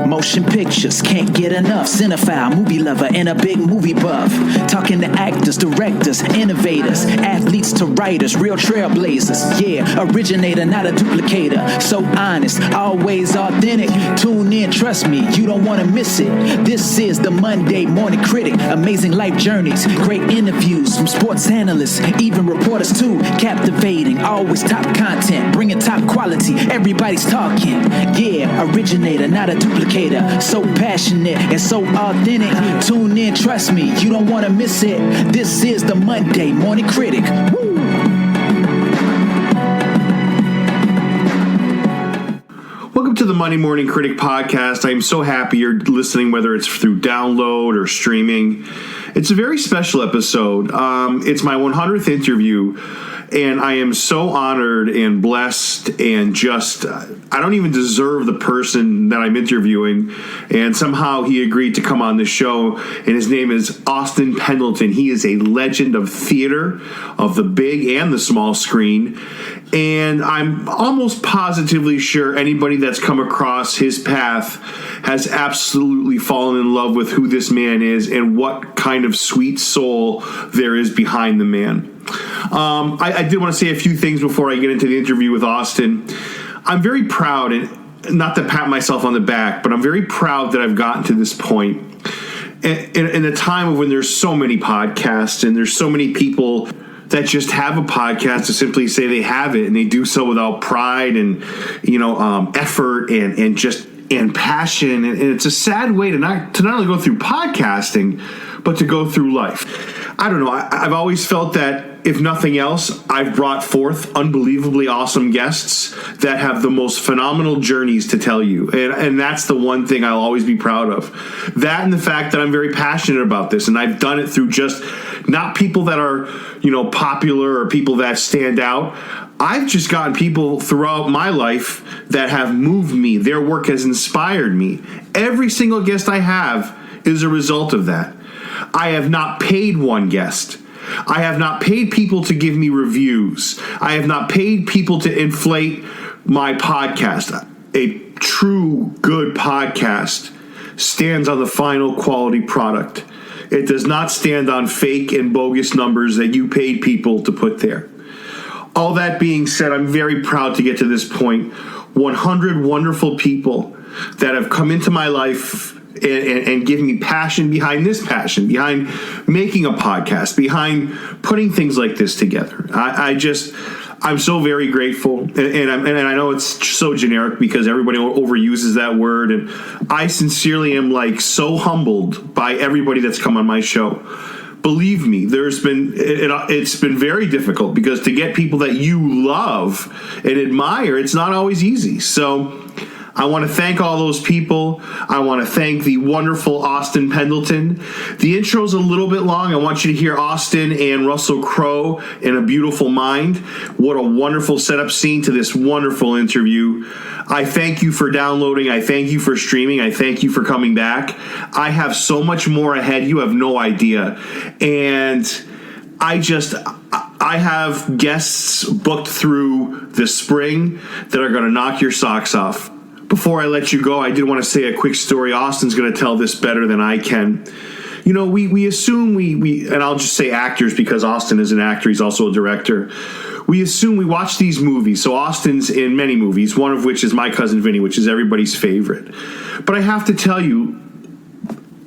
Motion pictures, can't get enough. Cinephile, movie lover, and a big movie buff. Talking to actors, directors, innovators, athletes to writers, real trailblazers. Yeah, originator, not a duplicator. So honest, always authentic. Tune in, trust me, you don't want to miss it. This is the Monday Morning Critic. Amazing life journeys, great interviews from sports analysts, even reporters too. Captivating, always top content, bringing top quality. Everybody's talking. Yeah, originator, not a duplicator. So passionate and so authentic. Tune in, trust me, you don't want to miss it. This is the Monday Morning Critic. Woo! Welcome to the Monday Morning Critic podcast. I'm so happy you're listening, whether it's through download or streaming. It's a very special episode. It's my 100th interview, and I am so honored and blessed and just, I don't even deserve the person that I'm interviewing, and somehow he agreed to come on the show, and his name is Austin Pendleton. He is a legend of theater, of the big and the small screen, and I'm almost positively sure anybody that's come across his path has absolutely fallen in love with who this man is and what kind of sweet soul there is behind the man. I did want to say a few things before I get into the interview with Austin. I'm very proud, and not to pat myself on the back, but I'm very proud that I've gotten to this point in a time of when there's so many podcasts and there's so many people that just have a podcast to simply say they have it, and they do so without pride and effort and passion. And it's a sad way to not only go through podcasting, but to go through life. I don't know. I've always felt that, if nothing else, I've brought forth unbelievably awesome guests that have the most phenomenal journeys to tell you. And that's the one thing I'll always be proud of. That and the fact that I'm very passionate about this. And I've done it through just not people that are, popular or people that stand out. I've just gotten people throughout my life that have moved me. Their work has inspired me. Every single guest I have is a result of that. I have not paid one guest. I have not paid people to give me reviews. I have not paid people to inflate my podcast. A true good podcast stands on the final quality product. It does not stand on fake and bogus numbers that you paid people to put there. All that being said, I'm very proud to get to this point. 100 wonderful people that have come into my life and give me passion behind this passion, behind making a podcast, behind putting things like this together. I'm so very grateful, and I know it's so generic because everybody overuses that word, and I sincerely am so humbled by everybody that's come on my show. Believe me, it's been very difficult because to get people that you love and admire, it's not always easy. So I want to thank all those people. I want to thank the wonderful Austin Pendleton. The intro's a little bit long. I want you to hear Austin and Russell Crowe in A Beautiful Mind. What a wonderful setup scene to this wonderful interview. I thank you for downloading. I thank you for streaming. I thank you for coming back. I have so much more ahead. You have no idea. And I have guests booked through the spring that are going to knock your socks off. Before I let you go, I did want to say a quick story. Austin's going to tell this better than I can. We assume and I'll just say actors because Austin is an actor. He's also a director. We assume we watch these movies. So Austin's in many movies, one of which is My Cousin Vinny, which is everybody's favorite. But I have to tell you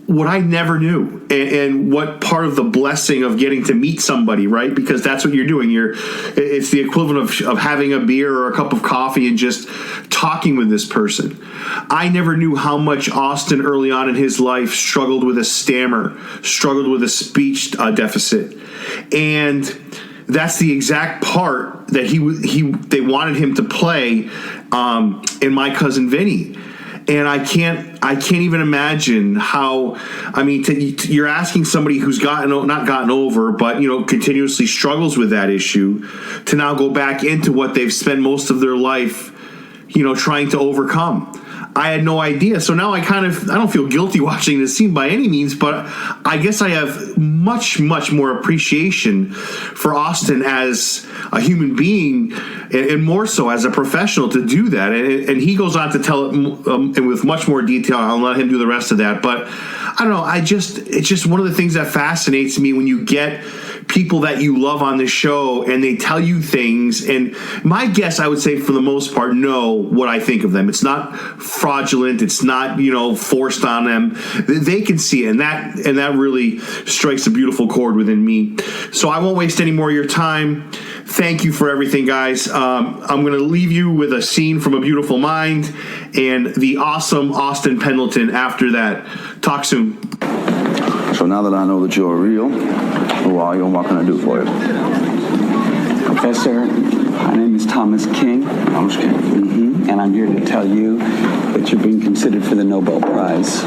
what I never knew and what part of the blessing of getting to meet somebody, right? Because that's what you're doing. It's the equivalent of having a beer or a cup of coffee and just talking with this person. I never knew how much Austin early on in his life struggled with a stammer, struggled with a speech deficit. And that's the exact part that they wanted him to play in My Cousin Vinny. And I can't even imagine how. You're asking somebody who's not gotten over, but continuously struggles with that issue, to now go back into what they've spent most of their life, trying to overcome. I had no idea. So now I don't feel guilty watching this scene by any means, but I guess I have much, much more appreciation for Austin as a human being, and more so as a professional to do that. And he goes on to tell it and with much more detail. I'll let him do the rest of that. But I don't know. It's just one of the things that fascinates me when you get people that you love on the show and they tell you things. And my guess, I would say, for the most part, know what I think of them. It's not fraudulent. It's not, forced on them. They can see it. And that really strikes a beautiful chord within me. So I won't waste any more of your time. Thank you for everything, guys. I'm going to leave you with a scene from A Beautiful Mind and the awesome Austin Pendleton after that. Talk soon. So now that I know that you're real, who are you and what can I do for you? Professor, my name is Thomas King. Thomas King. Mm-hmm. And I'm here to tell you that you're being considered for the Nobel Prize.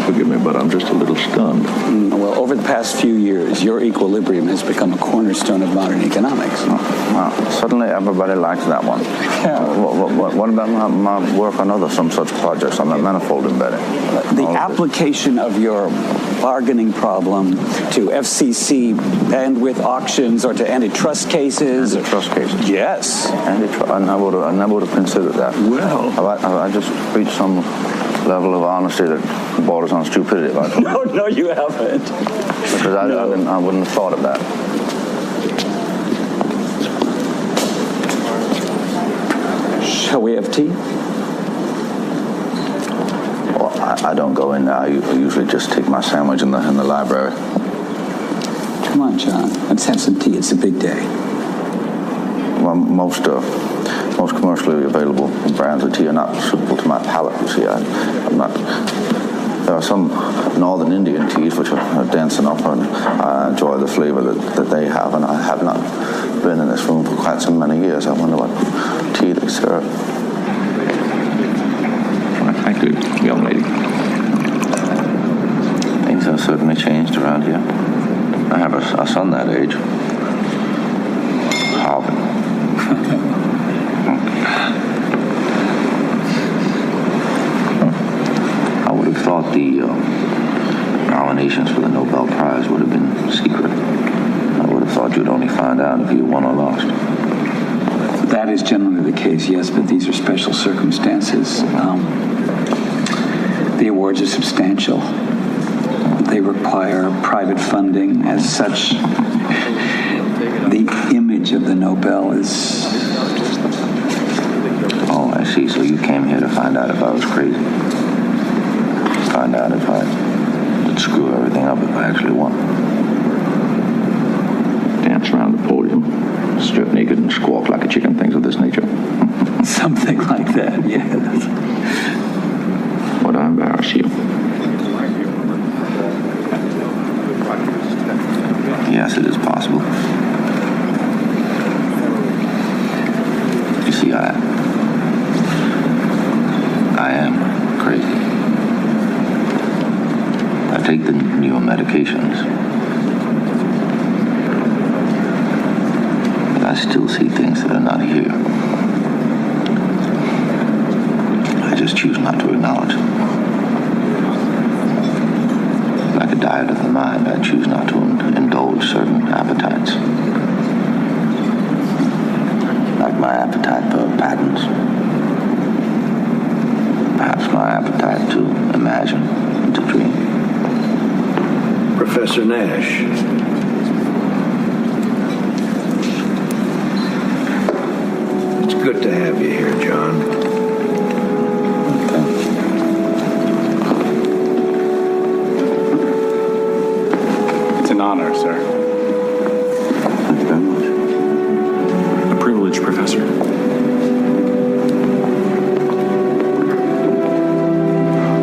Forgive me, but I'm just a little stunned. Well, over the past few years, your equilibrium has become a cornerstone of modern economics. Wow. Suddenly everybody likes that one. Yeah. What about my work on some such projects on that manifold embedding? The application of your bargaining problem to FCC bandwidth auctions or to antitrust cases. Antitrust cases? Yes. I never would have considered that. Well. Have I just reached some level of honesty that borders on stupidity? No, you haven't. Because I wouldn't have thought of that. Shall we have tea? Well, I don't go in now. I usually just take my sandwich in the library. Come on, John. Let's have some tea. It's a big day. Well, most commercially available brands of tea are not suitable to my palate. You see, I'm not. There are some northern Indian teas which are dense enough, and I enjoy the flavor that they have. And I have not been in this room for quite so many years. I wonder what tea they serve. Thank you, young lady. Things have certainly changed around here. I have a son that age. Harvard. I would have thought the nominations for the Nobel Prize would have been secret. I would have thought you'd only find out if you won or lost. That is generally the case, yes, but these are special circumstances. The awards are substantial. They require private funding. As such, the image of the Nobel is... Oh, I see. So you came here to find out if I was crazy. Find out if I would screw everything up if I actually won. Dance around the podium, strip naked and squawk like a chicken, things of this nature. Something like that, yes. Would I embarrass you? Yes, it is possible. You see, I am crazy. I take the newer medications, but I still see things that are not here. I just choose not to acknowledge them. Like a diet of the mind, I choose not to indulge certain appetites. Like my appetite for patterns. Perhaps my appetite to imagine and to dream. Professor Nash. It's good to have you here, John. It's an honor, sir. Thank you very much. A privilege, Professor.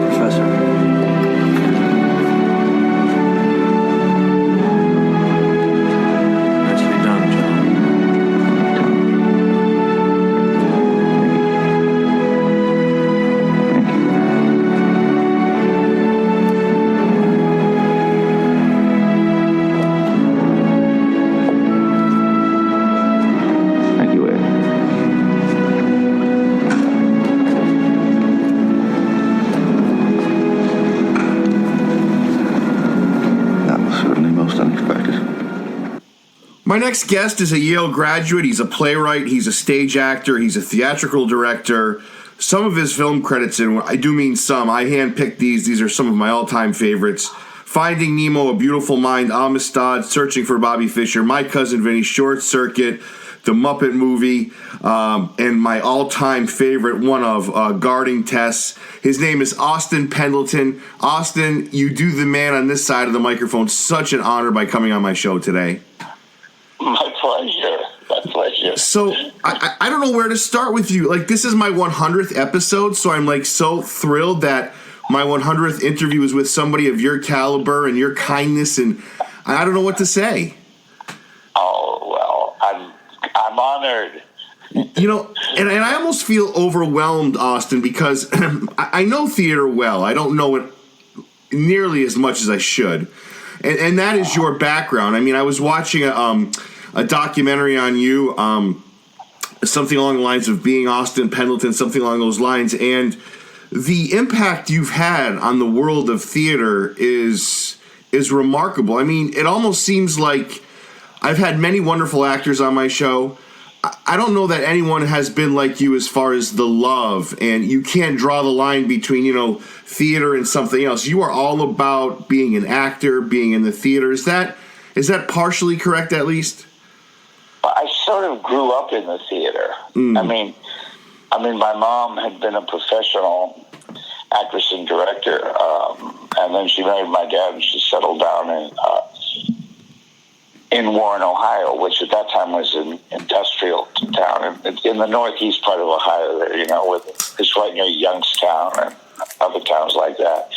Professor. Nicely done, John. My next guest is a Yale graduate. He's a playwright. He's a stage actor. He's a theatrical director. Some of his film credits, and I do mean some, I handpicked these. These are some of my all-time favorites. Finding Nemo, A Beautiful Mind, Amistad, Searching for Bobby Fischer, My Cousin Vinny, Short Circuit, The Muppet Movie, and my all-time favorite one of Guarding Tess. His name is Austin Pendleton. Austin, you do the man on this side of the microphone. Such an honor by coming on my show today. My pleasure. My pleasure. So, I don't know where to start with you. Like, this is my 100th episode, so I'm, like, so thrilled that my 100th interview is with somebody of your caliber and your kindness, and I don't know what to say. Oh, well, I'm honored. You know, and I almost feel overwhelmed, Austin, because I know theater well. I don't know it nearly as much as I should. And that is your background. I mean, I was watching a documentary on you, something along the lines of being Austin Pendleton, something along those lines, and the impact you've had on the world of theater is remarkable. I mean, it almost seems like I've had many wonderful actors on my show. I don't know that anyone has been like you as far as the love, and you can't draw the line between, you know, theater and something else. You are all about being an actor, being in the theater. Is that partially correct, at least? I sort of grew up in the theater. I mean, my mom had been a professional actress and director, and then she married my dad, and she settled down in Warren, Ohio, which at that time was an industrial town in the northeast part of Ohio. There, you know, it's right near Youngstown and other towns like that.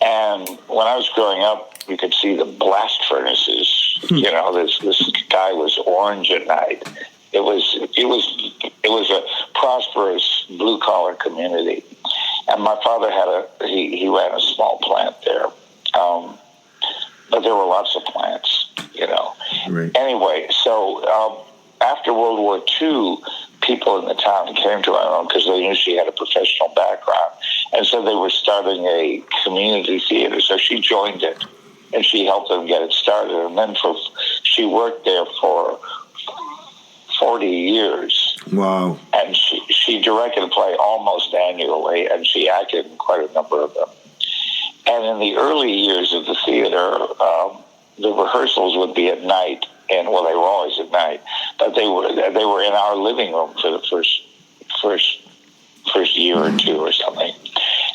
And when I was growing up, you could see the blast furnaces. You know, this sky was orange at night. It was a prosperous blue collar community, and my father he ran a small plant there, but there were lots of plants, you know. Right. Anyway, so after World War II, people in the town came to my mom because they knew she had a professional background, and so they were starting a community theater. So she joined it, and she helped them get it started, and then she worked there for 40 years. Wow. And she directed a play almost annually, and she acted in quite a number of them. And in the early years of the theater, the rehearsals would be at night, and well, they were always at night, but they were in our living room for the first year or two or something.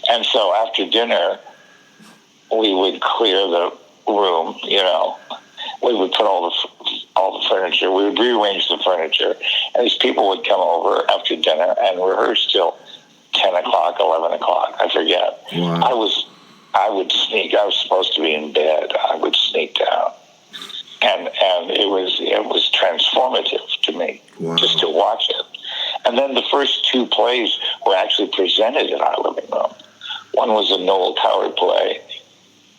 And so after dinner, we would clear the room, you know. We would put all the furniture. We would rearrange the furniture, and these people would come over after dinner and rehearse till 10 o'clock, 11 o'clock. I forget. Wow. I would sneak. I was supposed to be in bed. I would sneak down, and it was transformative to me. Wow. Just to watch it. And then the first two plays were actually presented in our living room. One was a Noel Coward play,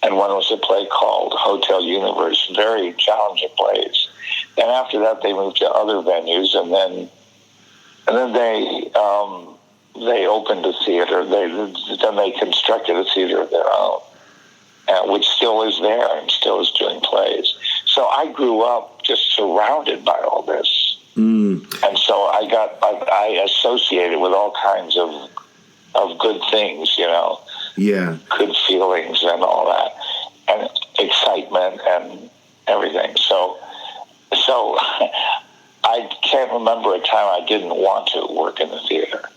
and one was a play called Hotel Universe, very challenging plays. And after that, they moved to other venues, and then they opened a theater. Then they constructed a theater of their own, which still is there and still is doing plays. So I grew up just surrounded by all this, and so I associated with all kinds of good things, you know. Yeah. Good feelings and all that, and excitement and everything. So I can't remember a time I didn't want to work in the theater.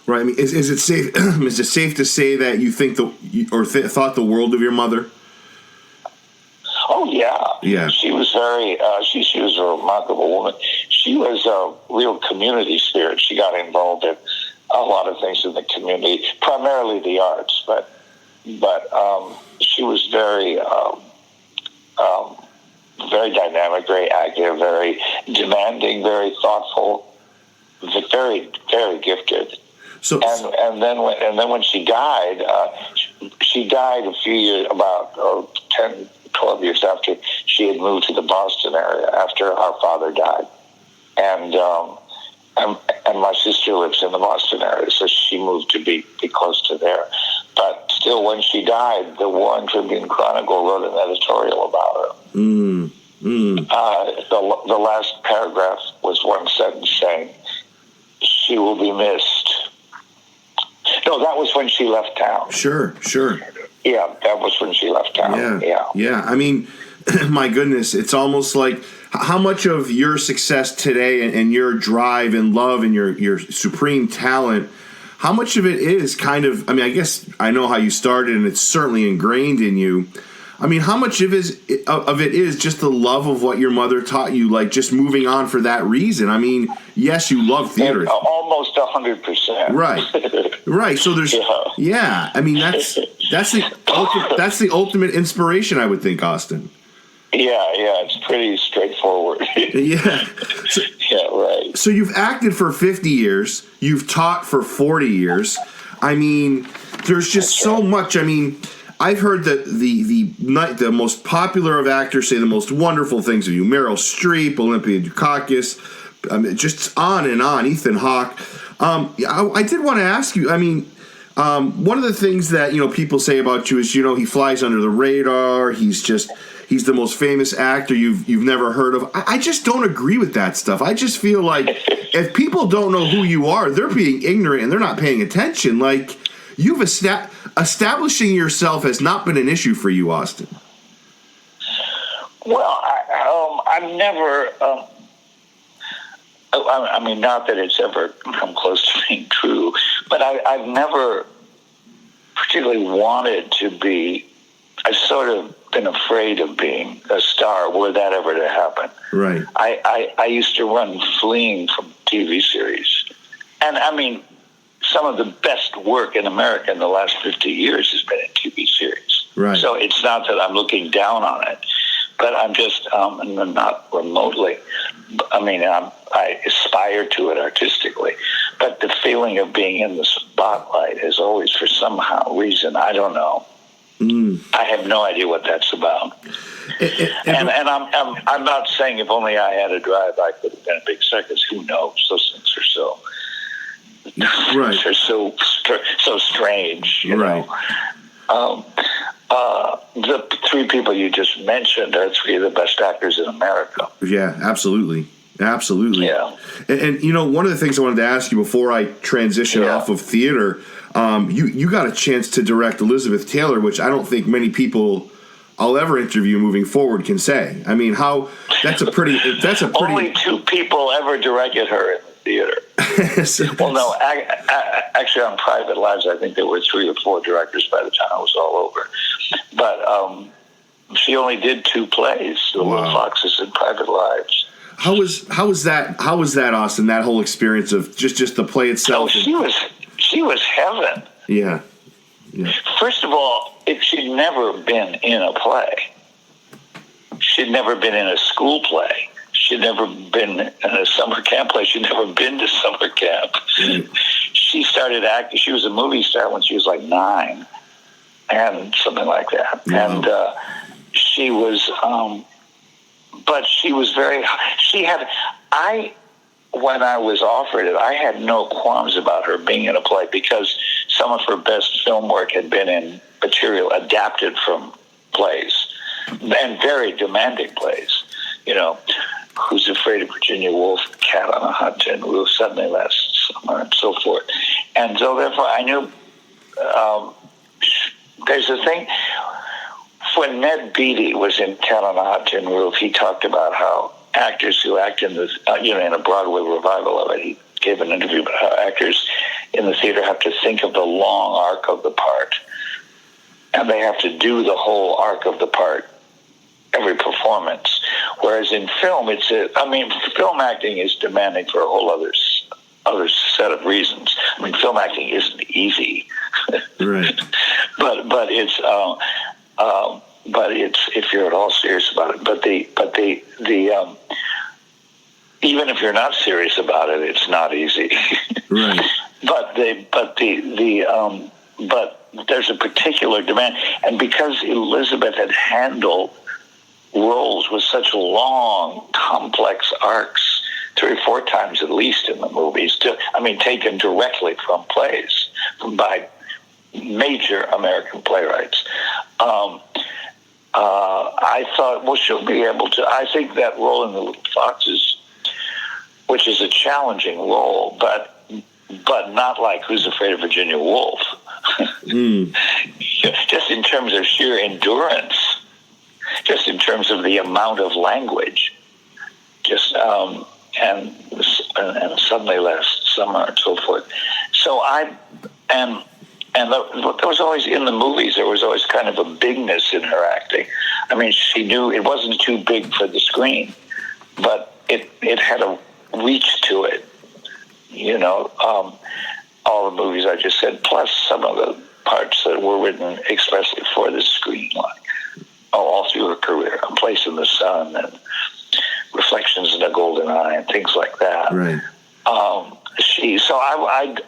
Right. I mean, is it safe? Is it safe to say that you think thought the world of your mother? Oh yeah. Yeah. She was very. She was a remarkable woman. She was a real community spirit. She got involved in a lot of things in the community, primarily the arts, but she was very very dynamic, very active, very demanding, very thoughtful, very, very gifted. So and then when she died a few years, about 10, 12 years after she had moved to the Boston area after our father died, and my sister lives in the Boston area, so she moved to be close to there. But still, when she died, the Warren Tribune Chronicle wrote an editorial about her. The last paragraph was one sentence saying, "She will be missed." No, that was when she left town. Sure. Yeah, that was when she left town. Yeah. I mean, my goodness, it's almost like how much of your success today and your drive and love and your supreme talent, how much of it is kind of, I mean, I guess I know how you started and it's certainly ingrained in you. I mean, how much of it is just the love of what your mother taught you, like just moving on for that reason? I mean, yes, you love theater. Almost 100%. Right. So there's, I mean, that's the ultimate inspiration, I would think, Austin. Yeah, it's pretty straightforward. Right. So you've acted for 50 years. You've taught for 40 years. I mean, there's just so much. I mean, I've heard that the most popular of actors say the most wonderful things of you. Meryl Streep, Olympia Dukakis, just on and on. Ethan Hawke. I did want to ask you. I mean, one of the things that people say about you is he flies under the radar. He's the most famous actor you've never heard of. I just don't agree with that stuff. I just feel like if people don't know who you are, they're being ignorant and they're not paying attention. Like you've establishing yourself has not been an issue for you, Austin. Well, I've never. I mean, not that it's ever come close to being true, but I've never particularly wanted to be. I've sort of been afraid of being a star were that ever to happen. Right. I used to run fleeing from TV series. And I mean, some of the best work in America in the last 50 years has been in TV series. Right. So it's not that I'm looking down on it, but I'm just not remotely. I mean, I aspire to it artistically, but the feeling of being in the spotlight is always, for somehow reason, I don't know. I have no idea what that's about. And I'm not saying if only I had a drive, I could have been a big star, because who knows? Those things are so right. They're so strange, you know. The three people you just mentioned are three of the best actors in America. Yeah, absolutely. Yeah. And one of the things I wanted to ask you before I transition off of theater, you got a chance to direct Elizabeth Taylor, which I don't think many people I'll ever interview moving forward can say. I mean, that's a pretty only two people ever directed her in the theater. Well, no, actually on Private Lives, I think there were 3 or 4 directors by the time I was all over. But she only did 2 plays, The Little Foxes and Private Lives. How was that, Austin? That whole experience of just the play itself. Oh, she was heaven. Yeah. First of all, she'd never been in a play. She'd never been in a school play. She'd never been in a summer camp play. She'd never been to summer camp. She started acting. She was a movie star when she was like 9, and something like that. Wow. And she was. But she was when I was offered it, I had no qualms about her being in a play, because some of her best film work had been in material adapted from plays, and very demanding plays. Who's Afraid of Virginia Woolf, Cat on a Hot Tin Roof, Suddenly Last Summer, and so forth. And so therefore I knew there's a thing. When Ned Beatty was in Cat on a Hot Tin Roof, he talked about how actors who act in the, in a Broadway revival of it, he gave an interview about how actors in the theater have to think of the long arc of the part, and they have to do the whole arc of the part every performance. Whereas in film, film acting is demanding for a whole other set of reasons. I mean, film acting isn't easy, right? but it's if you're at all serious about it. But even if you're not serious about it, it's not easy. Right. But there's a particular demand, and because Elizabeth had handled roles with such long, complex arcs 3 or 4 times at least in the movies, taken directly from plays by major American playwrights. I thought, well, she'll be able to. I think that role in The Little Foxes, which is a challenging role, but not like Who's Afraid of Virginia Woolf. Just in terms of sheer endurance, just in terms of the amount of language, and Suddenly Last Summer and so forth. So there was always, in the movies, there was always kind of a bigness in her acting. I mean, she knew it wasn't too big for the screen, but it had a reach to it. You know, all the movies I just said, plus some of the parts that were written expressly for the screen, like all through her career, A Place in the Sun and Reflections in a Golden Eye and things like that. Right.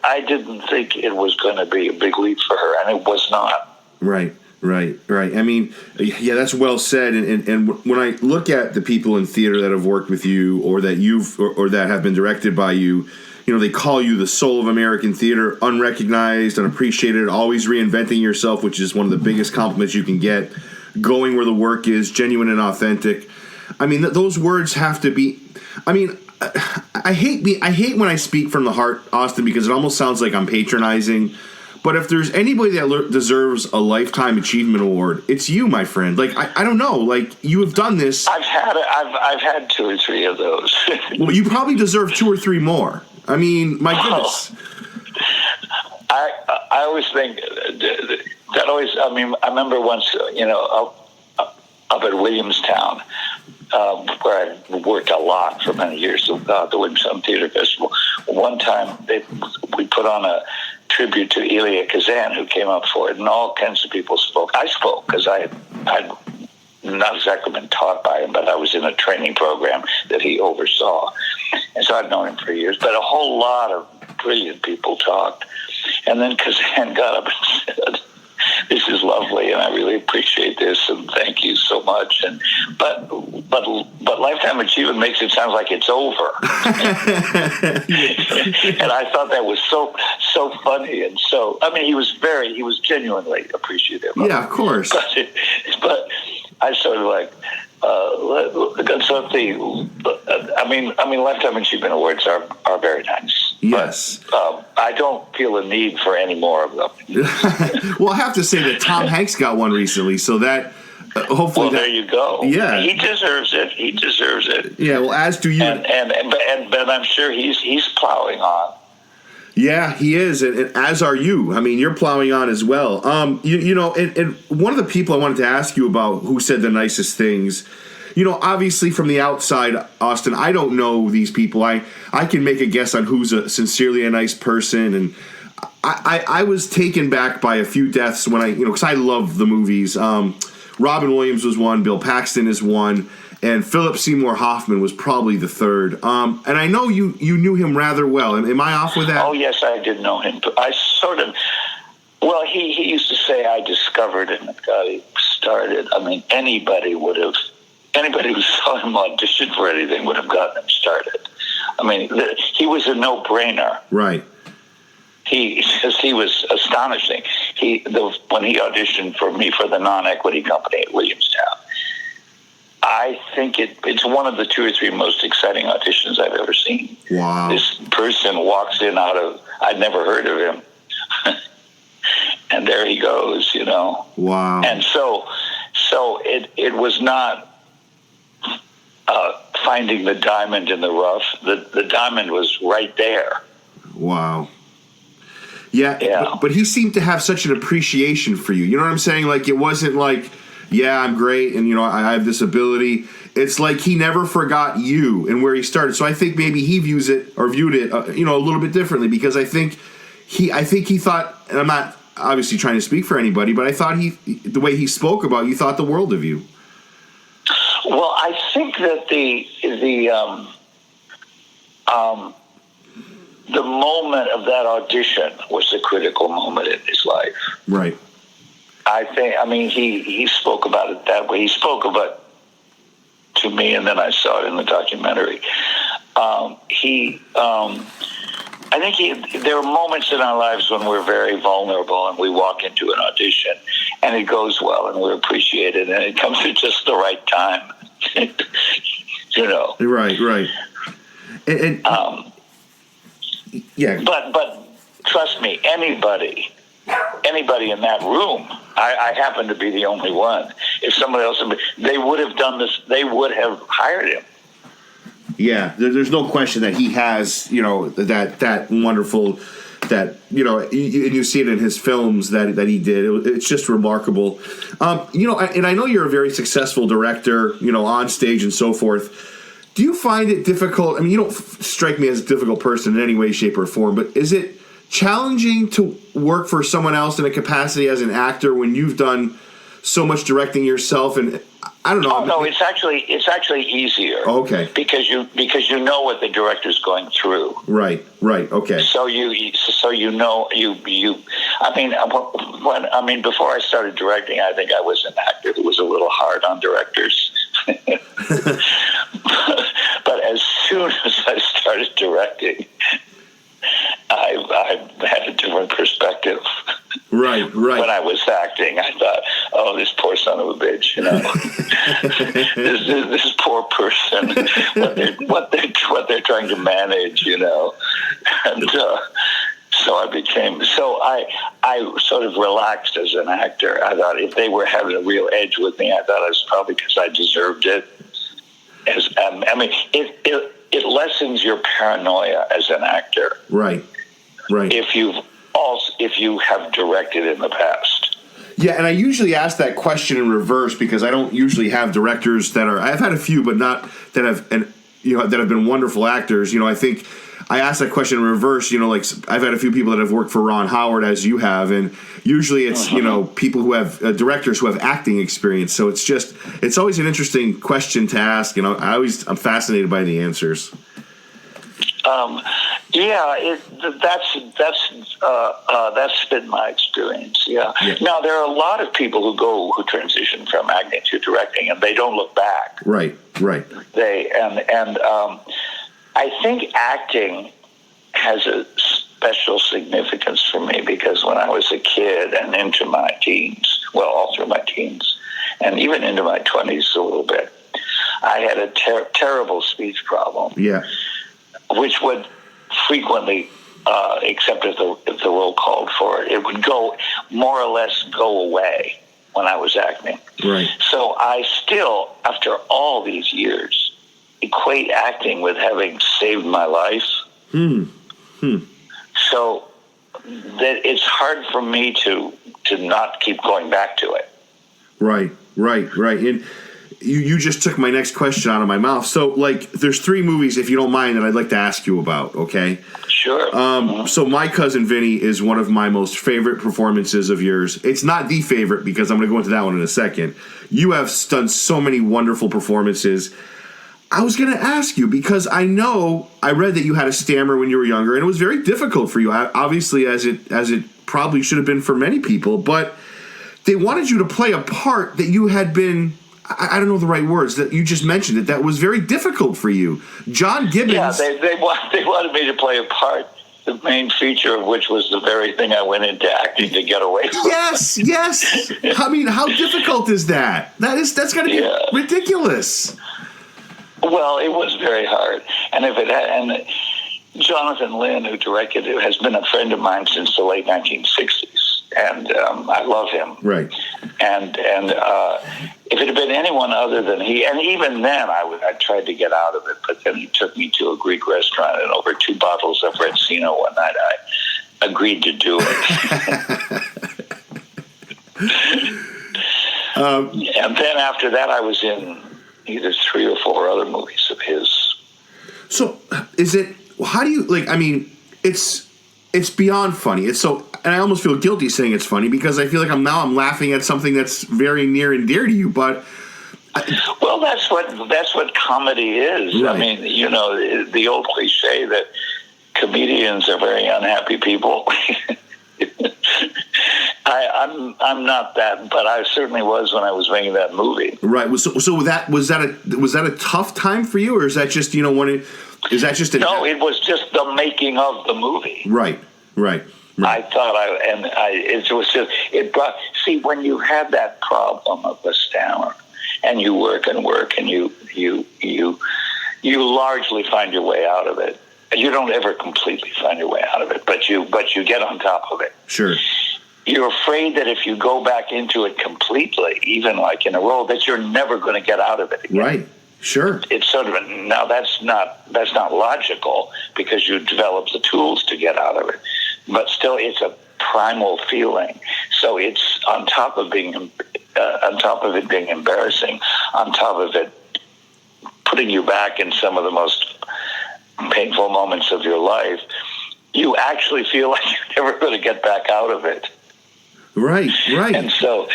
I didn't think it was going to be a big leap for her, and it was not. Right. I mean, yeah, that's well said. And when I look at the people in theater that have worked with you, or that or that have been directed by you, you know, they call you the soul of American theater, unrecognized, unappreciated, always reinventing yourself, which is one of the biggest compliments you can get. Going where the work is, genuine and authentic. I mean, those words have to be. I mean, I hate when I speak from the heart, Austin, because it almost sounds like I'm patronizing. But if there's anybody that deserves a Lifetime Achievement Award, it's you, my friend. Like, I don't know. Like, you have done this. I've had 2 or 3 of those. Well, you probably deserve 2 or 3 more. I mean, my goodness. I always think that always. I mean, I remember once, you know, up at Williamstown, where I worked a lot for many years, the Williamstown Theater Festival. One time we put on a tribute to Elia Kazan, who came up for it, and all kinds of people spoke. I spoke because I'd not exactly been taught by him, but I was in a training program that he oversaw. And so I'd known him for years. But a whole lot of brilliant people talked. And then Kazan got up and said, "This is lovely, and I really appreciate this, and thank you so much." And but Lifetime Achievement makes it sound like it's over. And I thought that was so funny, and so I mean, he was genuinely appreciative. Yeah, of course. But I sort of like. I mean, Lifetime Achievement Awards are very nice. Yes. But, I don't feel a need for any more of them. Well, I have to say that Tom Hanks got one recently, so that hopefully. Well, there you go. Yeah, he deserves it. Yeah, well, as do you. But I'm sure he's plowing on. Yeah, he is, and as are you. I mean, you're plowing on as well. You know, and one of the people I wanted to ask you about who said the nicest things, you know, obviously from the outside, Austin, I don't know these people. I can make a guess on who's sincerely a nice person, and I was taken back by a few deaths when because I love the movies. Robin Williams was one, Bill Paxton is one, and Philip Seymour Hoffman was probably the third. And I know you knew him rather well. Am I off with that? Oh, yes, I did know him. I sort of, well, he used to say I discovered him and got him started. I mean, anybody who saw him audition for anything would have gotten him started. I mean, he was a no-brainer. Right. He was astonishing. When he auditioned for me for the non-equity company at Williamstown, I think it's one of the 2 or 3 most exciting auditions I've ever seen. Wow. This person walks in I'd never heard of him. And there he goes, you know. Wow. And so it was not finding the diamond in the rough. The diamond was right there. Wow. Yeah. But he seemed to have such an appreciation for you. You know what I'm saying? Like, it wasn't like, yeah, I'm great, and I have this ability. It's like he never forgot you and where he started. So I think maybe he viewed it a little bit differently, because I think he thought, and I'm not obviously trying to speak for anybody, but I thought the way he spoke about you, thought the world of you. Well, I think that the moment of that audition was the critical moment in his life. Right. He spoke about it that way. He spoke about it to me, and then I saw it in the documentary. there are moments in our lives when we're very vulnerable and we walk into an audition and it goes well and we're appreciated and it comes at just the right time. You know. Right. And yeah. But trust me, anybody in that room, I happen to be the only one. If somebody else, they would have done this. They would have hired him. Yeah, there's no question that he has, you know, that wonderful, that, you know, and you see it in his films that he did. It's just remarkable. You know, and I know you're a very successful director, you know, on stage and so forth. Do you find it difficult? I mean, you don't strike me as a difficult person in any way, shape, or form, but is it challenging to work for someone else in a capacity as an actor when you've done so much directing yourself? And I don't know. Oh, no, it's actually easier. Okay. Because you know what the director's going through. Right. Okay. So you know you. I mean, before I started directing, I think I was an actor who was a little hard on directors. But as soon as I started directing, I had a different perspective. Right. When I was acting, I thought, "Oh, this poor son of a bitch," you know, this poor person, what they're trying to manage, you know, and so I sort of relaxed as an actor. I thought if they were having a real edge with me, I thought it was probably because I deserved it. It lessens your paranoia as an actor. Right. If you have directed in the past. Yeah, and I usually ask that question in reverse because I don't usually have directors that are. I've had a few, but not that have been wonderful actors. You know, I think I ask that question in reverse. You know, like I've had a few people that have worked for Ron Howard, as you have, and usually it's you know, people who have directors who have acting experience. So it's always an interesting question to ask, and I'm fascinated by the answers. That's been my experience. Yeah. Now there are a lot of people who transition from acting to directing, and they don't look back. Right. I think acting has a special significance for me because when I was a kid and into my teens, well, all through my teens, and even into my 20s a little bit, I had a terrible speech problem. Yeah. Which would frequently, except if the role called for it, it would more or less go away when I was acting. Right. So I still, after all these years, equate acting with having saved my life. So that it's hard for me to not keep going back to it. Right. And you just took my next question out of my mouth. So, like, there's 3 movies, if you don't mind, that I'd like to ask you about, okay? Sure. So My Cousin Vinny is one of my most favorite performances of yours. It's not the favorite because I'm going to go into that one in a second. You have done so many wonderful performances. I was going to ask you because I read that you had a stammer when you were younger, and it was very difficult for you, obviously, as it probably should have been for many people, but they wanted you to play a part that you had been, I don't know the right words, that you just mentioned it, that was very difficult for you. John Gibbons. Yeah, they wanted me to play a part, the main feature of which was the very thing I went into acting to get away from. Yes. I mean, how difficult is that? That's got to be ridiculous. Well, it was very hard, and Jonathan Lynn, who directed it, has been a friend of mine since the late 1960s, and I love him. Right. And if it had been anyone other than he, and even then I tried to get out of it, but then he took me to a Greek restaurant, and over 2 bottles of Retsino one night, I agreed to do it. And then after that, I was in either 3 or 4 other movies of his. So how do you, like, I mean, it's beyond funny. It's so, and I almost feel guilty saying it's funny because I feel like I'm laughing at something that's very near and dear to you, but. Well, that's what comedy is. Right. I mean, you know, the old cliche that comedians are very unhappy people. I'm not that, but I certainly was when I was making that movie. Right. So was that a tough time for you, or is that just No, it was just the making of the movie. Right. I thought it brought. See, when you have that problem of the stammer, and you work and you largely find your way out of it. You don't ever completely find your way out of it, but you get on top of it. Sure. You're afraid that if you go back into it completely, even like in a role, that you're never going to get out of it again. Right. Sure. It's sort of now that's not logical because you develop the tools to get out of it, but still it's a primal feeling. So it's on top of it being embarrassing, on top of it putting you back in some of the most painful moments of your life. You actually feel like you're never going to get back out of it. Right. And so,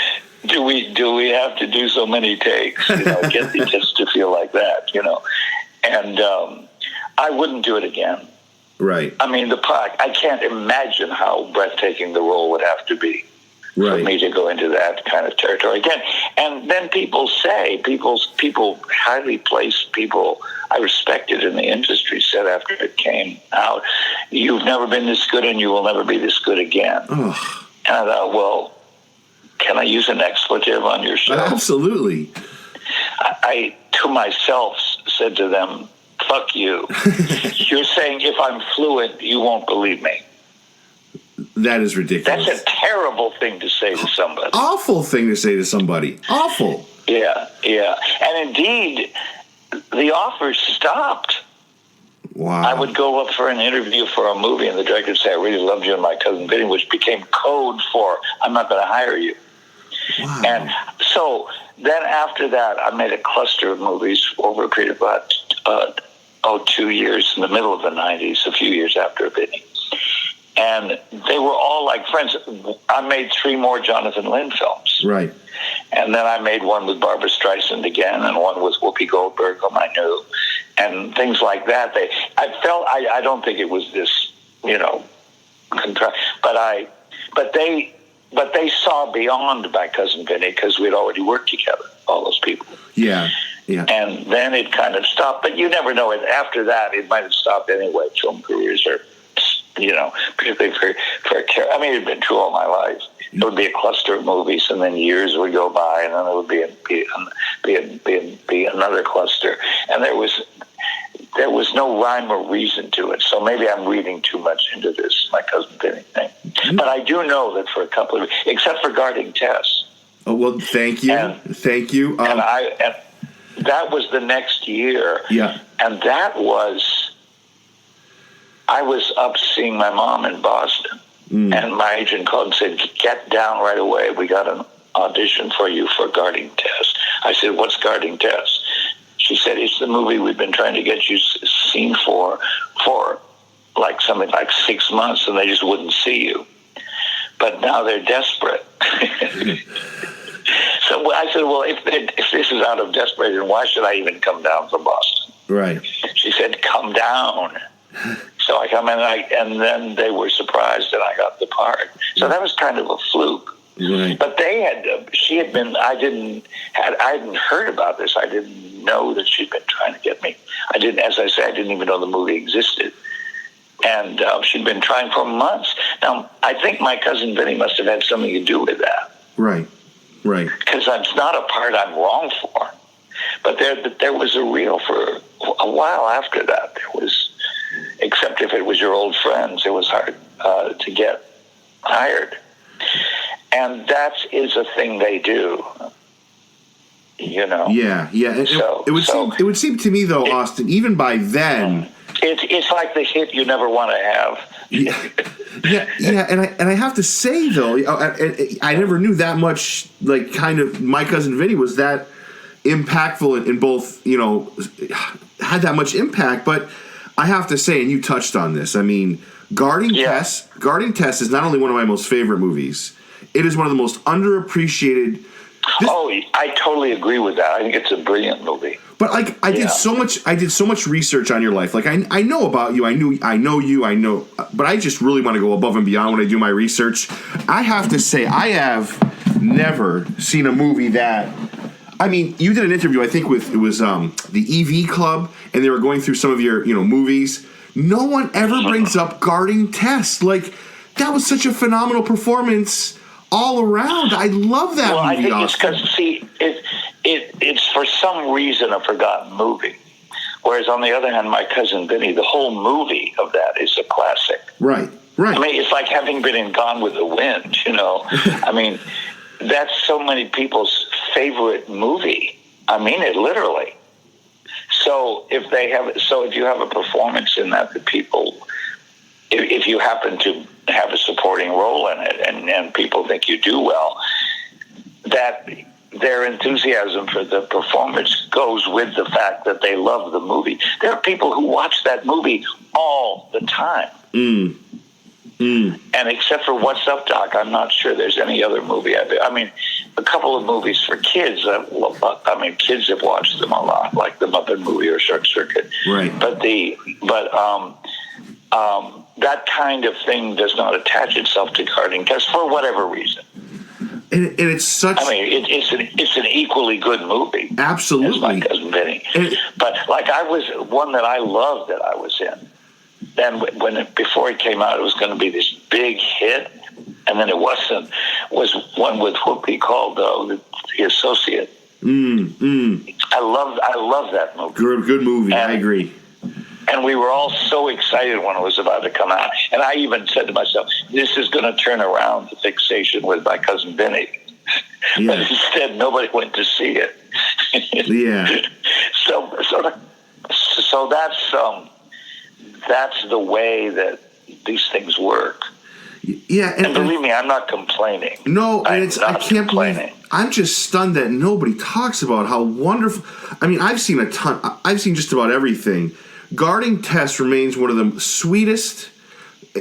do we have to do so many takes? Just to feel like that, And I wouldn't do it again. Right. I mean, I can't imagine how breathtaking the role would have to be for me to go into that kind of territory again. And then people highly placed people I respected in the industry said after it came out, "You've never been this good, and you will never be this good again." Ugh. And I thought, well, can I use an expletive on your show? Absolutely. I to myself said to them, "Fuck you." You're saying if I'm fluent, you won't believe me. That is ridiculous. That's a terrible thing to say to somebody. Awful thing to say to somebody. Awful. Yeah. And indeed, the offers stopped. Wow. I would go up for an interview for a movie, and the director would say, "I really loved you and My Cousin Vinny," which became code for, "I'm not going to hire you." Wow. And so then after that, I made a cluster of movies over a period of about 2 years in the middle of the 90s, a few years after Vinny. And they were all like friends. I made 3 more Jonathan Lynn films. Right. And then I made one with Barbra Streisand again, and one with Whoopi Goldberg, whom I knew, and things like that. I don't think it was this, but they saw beyond My Cousin Vinny because we'd already worked together, all those people. Yeah. And then it kind of stopped, but you never know. After that, it might have stopped anyway. Film careers are, particularly for I mean, it had been true all my life. It would be a cluster of movies, and then years would go by, and then there would be another cluster, and there was no rhyme or reason to it. So maybe I'm reading too much into this My Cousin Vinny thing. But I do know that for a couple of, except for Guarding Tess. Oh well, thank you, thank you. And that was the next year. Yeah, and I was up seeing my mom in Boston. And my agent called and said, "Get down right away. We got an audition for you for Guarding Tess." I said, "What's Guarding Tess?" She said, "It's the movie we've been trying to get you seen for like something like 6 months, and they just wouldn't see you. But now they're desperate." So I said, "Well, if this is out of desperation, why should I even come down from Boston?" Right. She said, "Come down." So I come in, and then they were surprised that I got the part. So that was kind of a fluke. Right. But she had been. I hadn't heard about this. I didn't know that she'd been trying to get me. I didn't, as I say, I didn't even know the movie existed. And she'd been trying for months. Now I think My Cousin Vinny must have had something to do with that. Right. Because it's not a part I'm wrong for. But there was a reel for a while after that. There was. Except if it was your old friends, it was hard to get hired. And that is a thing they do, Yeah. It would seem to me, though, Austin, even by then... It's like the hit you never want to have. Yeah, and I have to say, though, I never knew that much, like, kind of, My Cousin Vinny was that impactful in both, had that much impact, but... I have to say, and you touched on this, I mean, Guarding Tess is not only one of my most favorite movies, it is one of the most underappreciated... I totally agree with that. I think it's a brilliant movie. But like I did so much research on your life. Like I know about you. I know, but I just really want to go above and beyond when I do my research. I have to say I have never seen a movie that, I mean, you did an interview I think with the EV Club, and they were going through some of your movies. No one ever brings up Guarding Tess. Like that was such a phenomenal performance all around. I love that movie. I think Austin. it's because, see, it's for some reason a forgotten movie. Whereas on the other hand, My Cousin Vinny, the whole movie of that is a classic. Right. I mean, it's like having been in Gone with the Wind, I mean, that's so many people's favorite movie. I mean it literally. So if you have a performance in that people, if you happen to have a supporting role in it and people think you do well, that their enthusiasm for the performance goes with the fact that they love the movie. There are people who watch that movie all the time. And except for What's Up, Doc, I'm not sure there's any other movie. I mean, a couple of movies for kids. Kids have watched them a lot, like the Muppet Movie or Shark Circuit. Right. But that kind of thing does not attach itself to Guarding Tess for whatever reason. And it's such. I mean, it's an equally good movie. Absolutely. As My Cousin Vinny. But like one that I loved that I was in. Then before it came out, it was going to be this big hit, and then it wasn't. Was one with Whoopi called The Associate. I love that movie. Good movie. I agree. And we were all so excited when it was about to come out. And I even said to myself, this is going to turn around the fixation with My Cousin Vinny. Yeah. But instead, nobody went to see it. Yeah. So that's the way that these things work. Yeah, and believe me, I'm not complaining. No, I can't believe. I'm just stunned that nobody talks about how wonderful. I mean, I've seen a ton. I've seen just about everything. Guarding Tess remains one of the sweetest,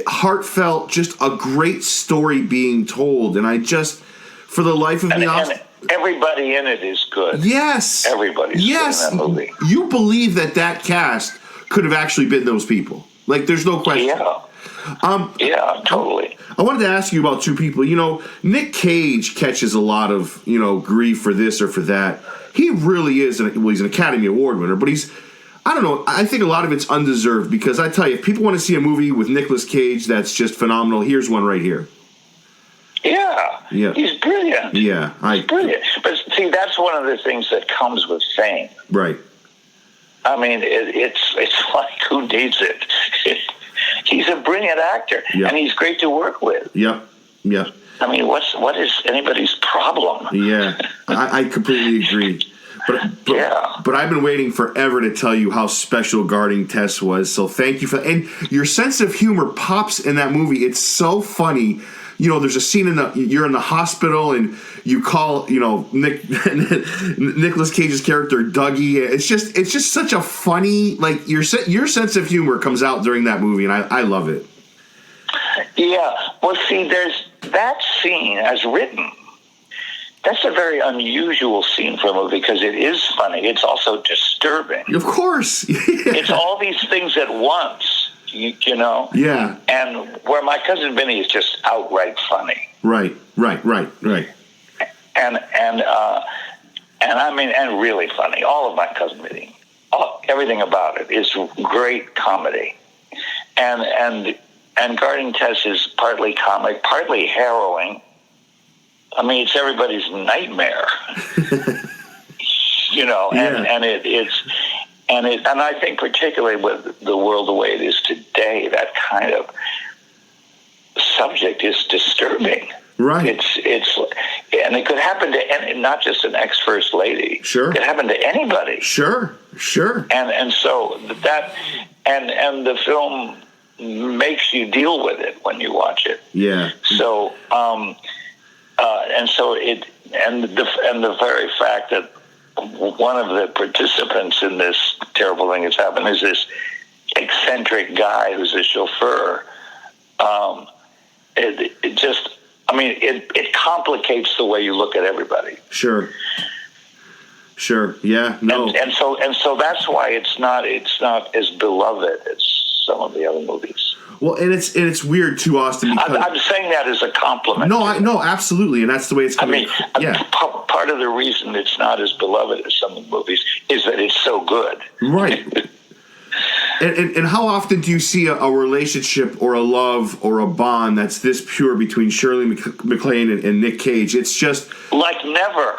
heartfelt, just a great story being told. And I just, for the life of me, and everybody in it is good. Yes, everybody's good in that movie. You believe that cast could have actually been those people. Like, there's no question. Yeah, totally. I wanted to ask you about two people. Nick Cage catches a lot of, grief for this or for that. He really is, he's an Academy Award winner, but I don't know, I think a lot of it's undeserved because I tell you, if people want to see a movie with Nicolas Cage that's just phenomenal, here's one right here. Yeah. He's brilliant. Yeah. He's brilliant. But see, that's one of the things that comes with fame. Right. I mean, it's like, who needs it? He's a brilliant actor, and he's great to work with. Yep. I mean, what is anybody's problem? Yeah, I completely agree. But I've been waiting forever to tell you how special Guarding Tess was. So thank you for that. And your sense of humor pops in that movie. It's so funny. There's a scene you're in the hospital and you call, Nicolas Cage's character Dougie. It's just such a funny, like, your sense of humor comes out during that movie, and I love it. Yeah. Well, see, there's that scene as written. That's a very unusual scene for a movie because it is funny. It's also disturbing. Of course. Yeah. It's all these things at once, Yeah. And where My Cousin Vinny is just outright funny. Right. And really funny. All of My Cousin Vinny. Everything about it is great comedy. And Guarding Tess is partly comic, partly harrowing. I mean, it's everybody's nightmare, and I think particularly with the world the way it is today, that kind of subject is disturbing. Right. And it could happen to not just an ex-first lady. Sure. It could happen to anybody. Sure. And so that and the film makes you deal with it when you watch it. Yeah. So the very fact that one of the participants in this terrible thing that's happened is this eccentric guy who's a chauffeur. It complicates the way you look at everybody. Sure. Sure. Yeah. No. And so that's why it's not as beloved as some of the other movies. Well, and it's weird too, Austin. Because I'm saying that as a compliment. No, absolutely, and that's the way it's coming. Part of the reason it's not as beloved as some of the movies is that it's so good. Right. and how often do you see a relationship or a love or a bond that's this pure between Shirley MacLaine and Nick Cage? It's just like never.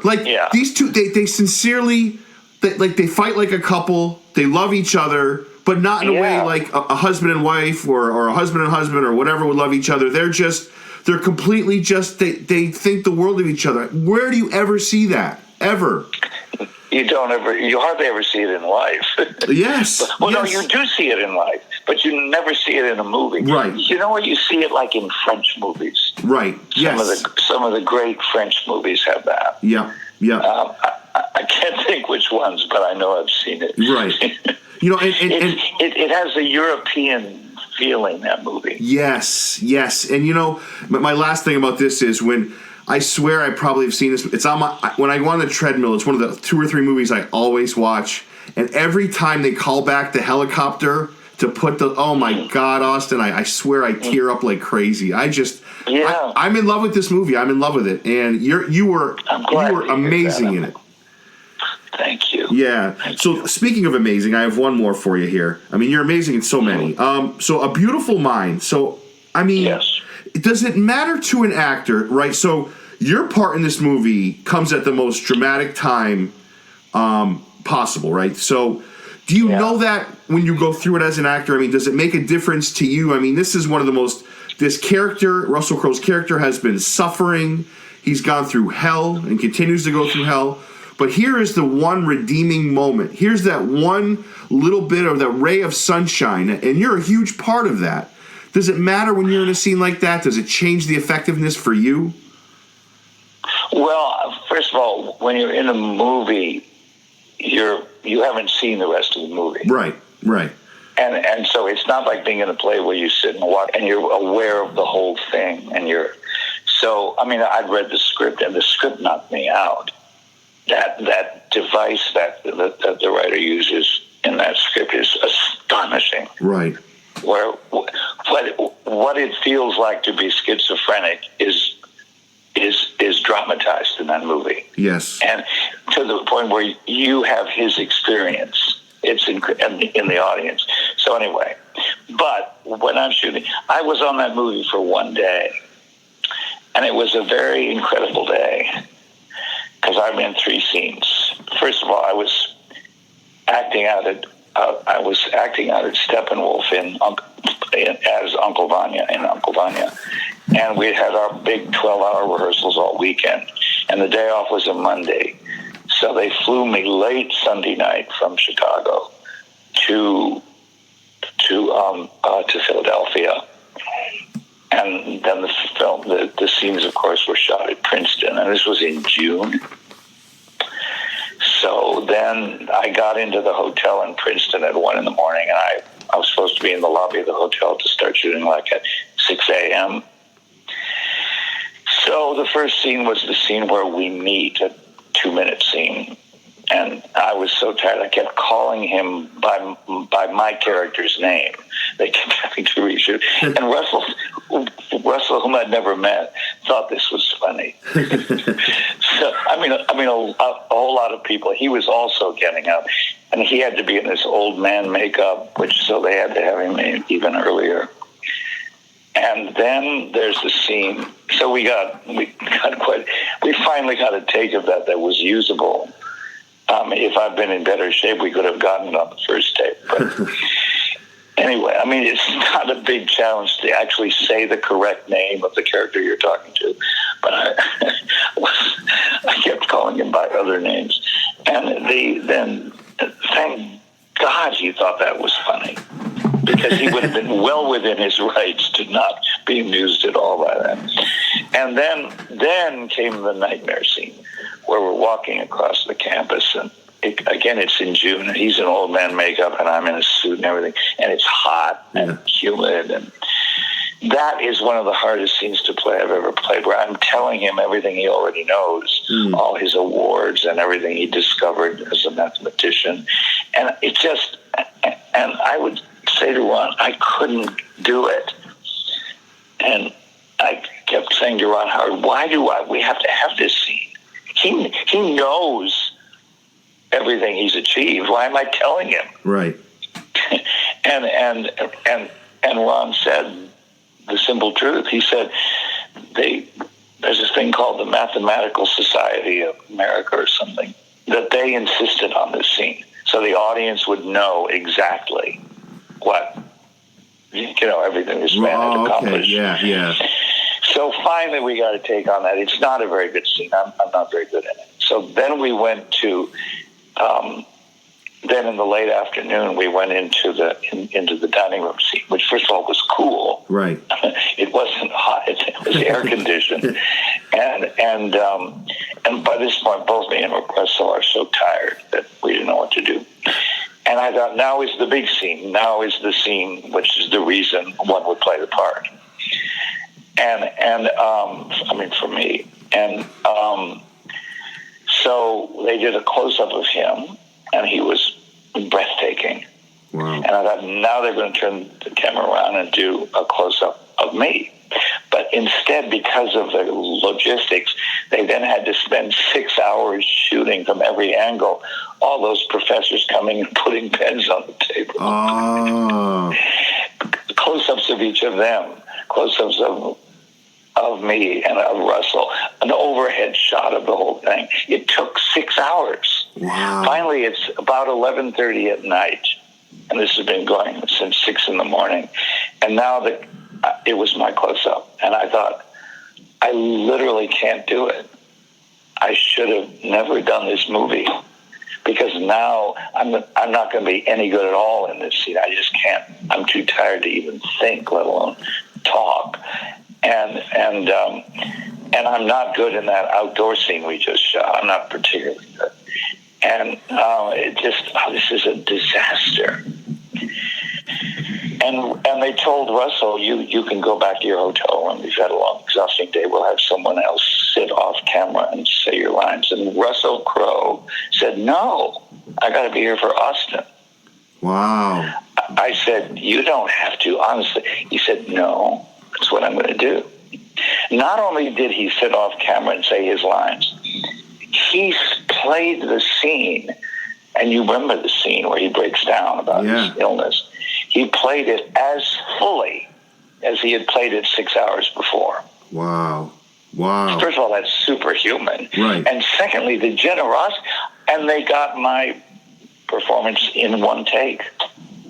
Like these two, they sincerely, they fight like a couple. They love each other. But not in a way like a husband and wife or a husband and husband or whatever would love each other. They're completely just, they think the world of each other. Where do you ever see that? Ever? You hardly ever see it in life. Yes. No, you do see it in life, but you never see it in a movie. Right. You know what? You see it like in French movies. Right. Some of the great French movies have that. Yeah. I can't think which ones, but I know I've seen it. Right. You know, it has a European feeling, that movie. Yes. And you know, my last thing about this is when I swear I probably have seen this. It's on when I go on the treadmill. It's one of the 2 or 3 movies I always watch, and every time they call back the helicopter to put oh my God, Austin, I swear I tear up like crazy. I'm in love with this movie. I'm in love with it, and you were amazing in it. Thank you. Yeah. So speaking of amazing, I have one more for you here. I mean, you're amazing in so many. So A Beautiful Mind. So, I mean, yes. Does it matter to an actor, right? So your part in this movie comes at the most dramatic time possible, right? So do you know that when you go through it as an actor? I mean, does it make a difference to you? I mean, this is one of the most, this character, Russell Crowe's character, has been suffering. He's gone through hell and continues to go through hell. But here is the one redeeming moment. Here's that one little bit of that ray of sunshine, and you're a huge part of that. Does it matter when you're in a scene like that? Does it change the effectiveness for you? Well, first of all, when you're in a movie, you haven't seen the rest of the movie. Right. And so it's not like being in a play where you sit and watch and you're aware of the whole thing. So, I mean, I'd read the script, and the script knocked me out. That device that the writer uses in that script is astonishing. Right. Where what it feels like to be schizophrenic is dramatized in that movie. Yes. And to the point where you have his experience. It's in the audience. So anyway, but when I'm shooting, I was on that movie for one day, and it was a very incredible day. Because I'm in 3 scenes. First of all, I was acting out at Steppenwolf as Uncle Vanya in Uncle Vanya, and we had our big 12-hour rehearsals all weekend. And the day off was a Monday, so they flew me late Sunday night from Chicago to Philadelphia. And then the scenes, of course, were shot at Princeton, and this was in June. So then I got into the hotel in Princeton at 1 a.m, and I was supposed to be in the lobby of the hotel to start shooting like at 6 a.m. So the first scene was the scene where we meet, a 2-minute scene. And I was so tired, I kept calling him by my character's name. They kept having to reshoot. And Russell, whom I'd never met, thought this was funny. So, I mean, a whole lot of people. He was also getting up, and he had to be in this old man makeup, so they had to have him even earlier. And then there's the scene. So we finally got a take of that was usable. If I'd been in better shape, we could have gotten it on the first tape. But anyway, I mean, it's not a big challenge to actually say the correct name of the character you're talking to. But I kept calling him by other names. And then, thank God he thought that was funny. Because he would have been well within his rights to not be amused at all by that. And then came the nightmare scene, where we're walking across the campus, and again, it's in June, and he's in old man makeup, and I'm in a suit and everything, and it's hot and humid, that is one of the hardest scenes to play I've ever played, where I'm telling him everything he already knows, all his awards and everything he discovered as a mathematician. And it just, and I would say to Ron, I couldn't do it. And I kept saying to Ron Howard, we have to have this scene. He knows everything he's achieved. Why am I telling him? Right. and Ron said the simple truth. He said, there's this thing called the Mathematical Society of America or something, that they insisted on this scene so the audience would know exactly what, everything this man had accomplished. Okay. Yeah. So finally we got to take on that. It's not a very good scene. I'm not very good at it. So then we went to, then in the late afternoon, we went into the dining room scene, which first of all was cool. Right. It wasn't hot; it was air conditioned, and by this point, both me and Russell are so tired that we didn't know what to do. And I thought, now is the big scene. Now is the scene, which is the reason one would play the part. For me, so they did a close-up of him, and he was breathtaking. Wow. And I thought, now they're going to turn the camera around and do a close-up of me. But instead, because of the logistics, they then had to spend 6 hours shooting from every angle, all those professors coming and putting pens on the table. Oh. Close-ups of each of them, close-ups of me and of Russell, an overhead shot of the whole thing. It took 6 hours. Wow. Finally, it's about 11:30 at night, and this has been going since 6 in the morning. And now it was my close-up, and I thought, I literally can't do it. I should have never done this movie, because now I'm not going to be any good at all in this scene. I just can't. I'm too tired to even think, let alone talk. And I'm not good in that outdoor scene we just shot. I'm not particularly good. And this is a disaster. And they told Russell, you can go back to your hotel room. We've had a long, exhausting day. We'll have someone else sit off camera and say your lines. And Russell Crowe said, no, I got to be here for Austin. Wow. I said, you don't have to, honestly. He said, no, that's what I'm going to do. Not only did he sit off camera and say his lines, he played the scene, and you remember the scene where he breaks down about his illness. He played it as fully as he had played it 6 hours before. Wow. First of all, that's superhuman. Right. And secondly, the generosity, and they got my performance in one take.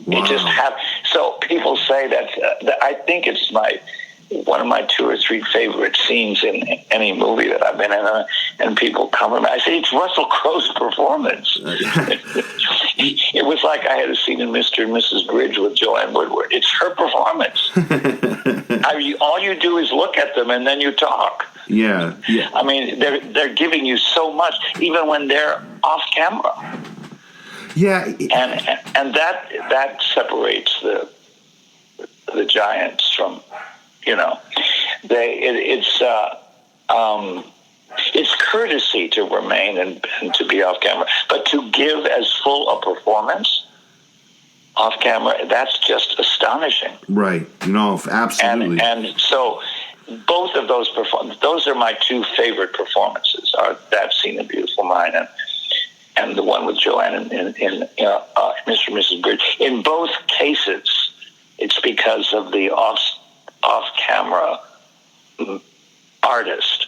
Wow. It just so people say that I think it's one of my 2 or 3 favorite scenes in any movie that I've been in, and people compliment me. I say, it's Russell Crowe's performance. It was like I had a scene in Mr. and Mrs. Bridge with Joanne Woodward. It's her performance. All you do is look at them, and then you talk. Yeah. I mean, they're giving you so much, even when they're off camera. Yeah. And that separates the giants from, it's courtesy to remain and to be off camera, but to give as full a performance off camera, that's just astonishing. Right. Absolutely. And so both of those those are my 2 favorite performances, are that scene in Beautiful Mind and the one with Joanne in Mr. and Mrs. Bridge. In both cases, it's because of the off-camera artist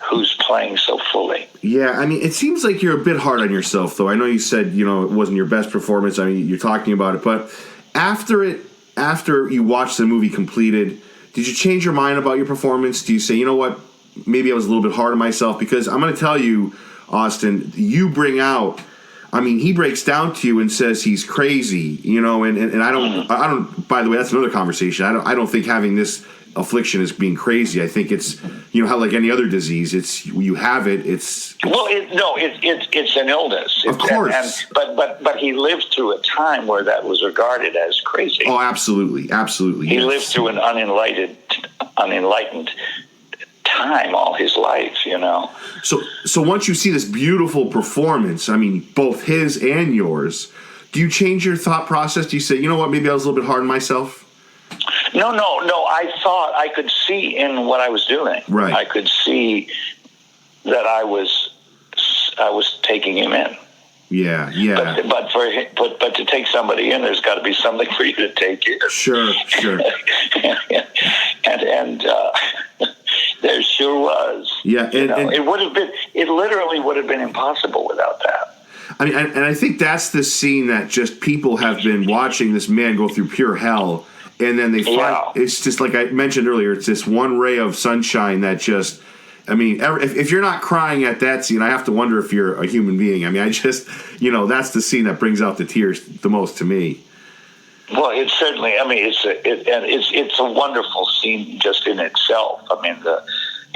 who's playing so fully. Yeah, I mean, it seems like you're a bit hard on yourself, though. I know you said, it wasn't your best performance. I mean, you're talking about it. But after you watched the movie completed, did you change your mind about your performance? Do you say, you know what, maybe I was a little bit hard on myself? Because I'm going to tell you, Austin, you bring out, I mean, he breaks down to you and says he's crazy, and I don't, by the way, that's another conversation. I don't think having this affliction as being crazy. I think it's, how like any other disease, it's you have it. It's an illness. Of course, but he lived through a time where that was regarded as crazy. Oh, absolutely. He lived through an unenlightened time all his life. So once you see this beautiful performance, I mean, both his and yours, do you change your thought process? Do you say, you know what, maybe I was a little bit hard on myself? No. I thought I could see in what I was doing. Right. I could see that I was taking him in. Yeah. But to take somebody in, there's got to be something for you to take in. Sure. and there sure was. Yeah. It literally would have been impossible without that. I mean, and I think that's the scene that just people have been watching this man go through pure hell. And then they find it's just like I mentioned earlier. It's this one ray of sunshine that just, I mean, if you're not crying at that scene, I have to wonder if you're a human being. I mean, I just, that's the scene that brings out the tears the most to me. Well, it's certainly. I mean, it's a wonderful scene just in itself. I mean,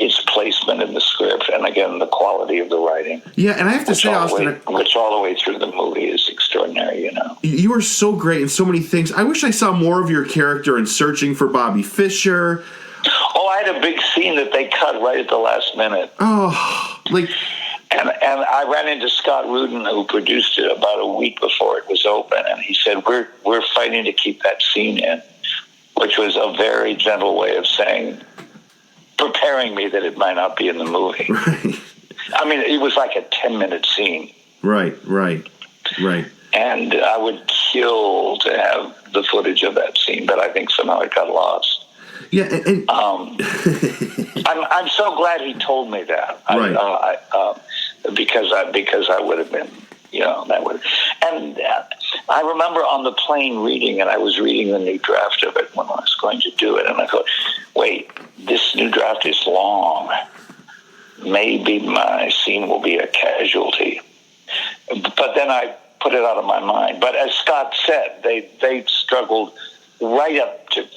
its placement in the script, and again, the quality of the writing. Yeah, and I have to say, Austin, which all the way through the movie is extraordinary. You are so great in so many things. I wish I saw more of your character in Searching for Bobby Fischer. Oh, I had a big scene that they cut right at the last minute. Oh, like. And I ran into Scott Rudin, who produced it, about a week before it was open, and he said, "We're fighting to keep that scene in," which was a very gentle way of saying, preparing me that it might not be in the movie. Right. I mean, it was like a 10-minute scene. Right. And I would kill to have the footage of that scene, but I think somehow it got lost. Yeah, and I'm so glad he told me that. Right. Because I would have been, that would. And I remember on the plane reading, and I was reading the new draft of it when I was going to do it, and I thought, wait, this new draft is long. Maybe my scene will be a casualty. But then I put it out of my mind. But as Scott said, they struggled right up to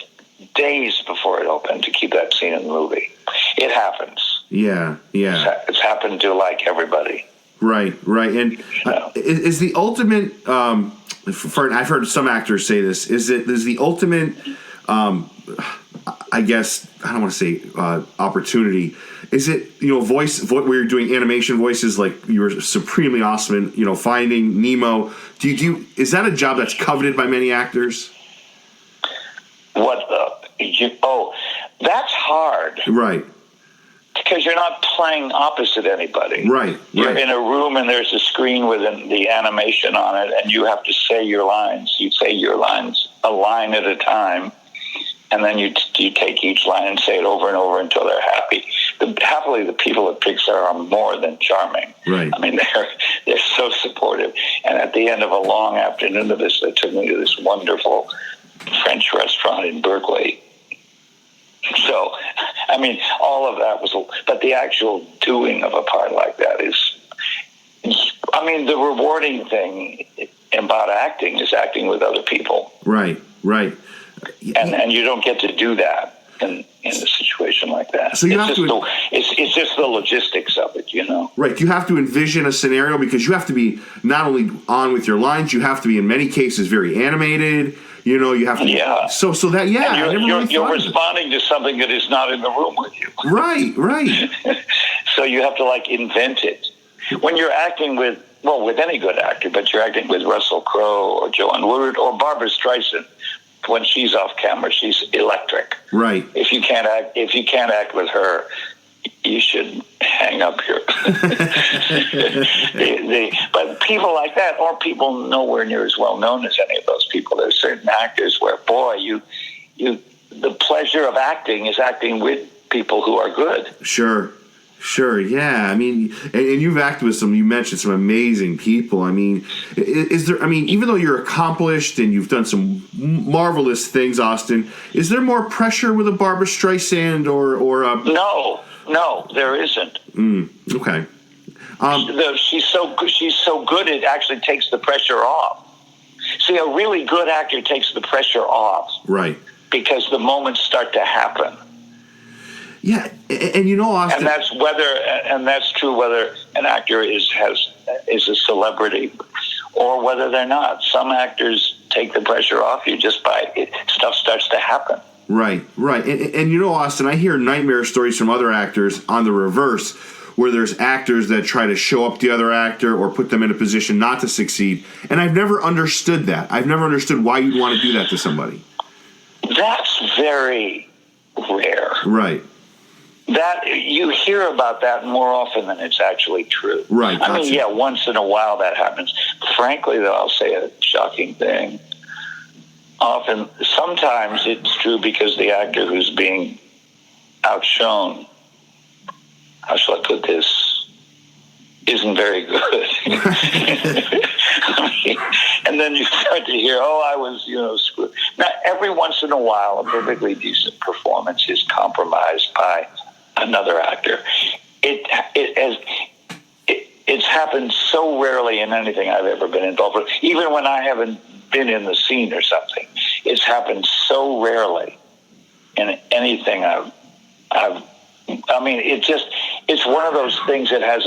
days before it opened to keep that scene in the movie. It happens. Yeah. It's happened to like everybody. Right. And is the ultimate, I've heard some actors say this, is the ultimate, I guess, I don't want to say opportunity, is it, voice, where you're doing animation voices, like you were supremely awesome in, Finding Nemo. Is that a job that's coveted by many actors? That's hard. Right. Because you're not playing opposite anybody. Right. You're in a room and there's a screen with the animation on it, and you have to say your lines. You say your lines a line at a time, and then you take each line and say it over and over until they're happy. Happily, the people at Pixar are more than charming. Right. I mean, they're so supportive. And at the end of a long afternoon of this, they took me to this wonderful French restaurant in Berkeley. So, I mean, all of that was, but the actual doing of a part like that is, I mean, the rewarding thing about acting is acting with other people. Right. And you don't get to do that in a situation like that. So it's just the logistics of it, Right. You have to envision a scenario because you have to be not only on with your lines, you have to be in many cases very animated. You have to. Yeah. So that. Yeah. And you're responding to something that is not in the room with you. Right. So you have to invent it. When you're acting with any good actor, but you're acting with Russell Crowe or Joanne Woodward or Barbara Streisand. When she's off camera, she's electric. Right. If you can't act with her, you should hang up here. But people like that, or people nowhere near as well known as any of those people, there's certain actors where, boy, the pleasure of acting is acting with people who are good. Sure, yeah. I mean, and you've acted with you mentioned some amazing people. I mean, is there, even though you're accomplished and you've done some marvelous things, Austin, is there more pressure with a Barbara Streisand or a... No, there isn't. Okay. She's so good, it actually takes the pressure off. See, a really good actor takes the pressure off. Right. Because the moments start to happen. Yeah, and you know, Austin, and that's true whether an actor is a celebrity or whether they're not. Some actors take the pressure off you just by it. Stuff starts to happen. Right. And you know, Austin, I hear nightmare stories from other actors on the reverse, where there's actors that try to show up the other actor or put them in a position not to succeed. And I've never understood that. I've never understood why you'd want to do that to somebody. That's very rare. Right. That you hear about that more often than it's actually true. Right. I mean, yeah, once in a while that happens. Frankly, though, I'll say a shocking thing. Sometimes it's true because the actor who's being outshone, how shall I put this, isn't very good. And then you start to hear, I was, screwed. Now, every once in a while, a perfectly decent performance is compromised by another actor. It's happened so rarely in anything I've ever been involved with, even when I haven't been in the scene or something. It's happened so rarely in anything it's one of those things that has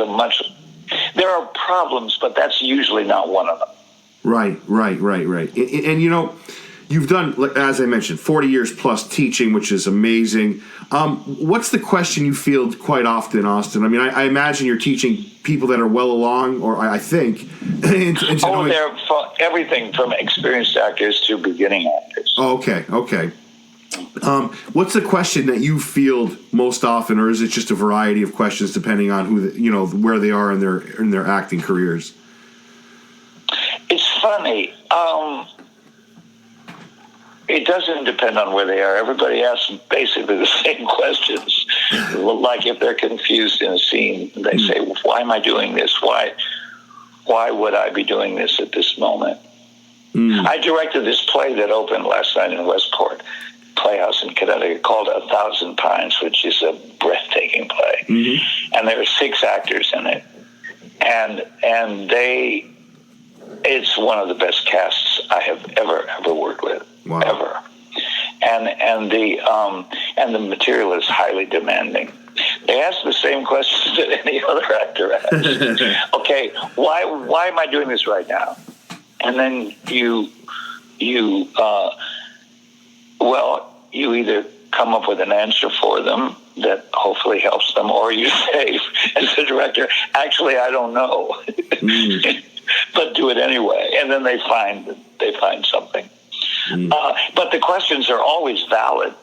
there are problems, but that's usually not one of them. Right. And you've done, as I mentioned, 40 years plus teaching, which is amazing. What's the question you field quite often, Austin? I mean, I imagine you're teaching people that are well along, or I think. They're everything from experienced actors to beginning actors. Oh, okay. What's the question that you field most often, or is it just a variety of questions depending on where they are in their acting careers? It's funny. It doesn't depend on where they are. Everybody asks basically the same questions. Like if they're confused in a scene, they say, "Why am I doing this? Why would I be doing this at this moment?" I directed this play that opened last night in Westport Playhouse in Connecticut called 1,000 Pines, which is a breathtaking play. And there are 6 actors in it. And it's one of the best casts I have ever worked with. Wow. Ever. And the material is highly demanding. They ask the same questions that any other actor asks. Okay, why am I doing this right now? And then you either come up with an answer for them that hopefully helps them, or you say, as a director, actually, I don't know, but do it anyway. And then they find something. But the questions are always valid.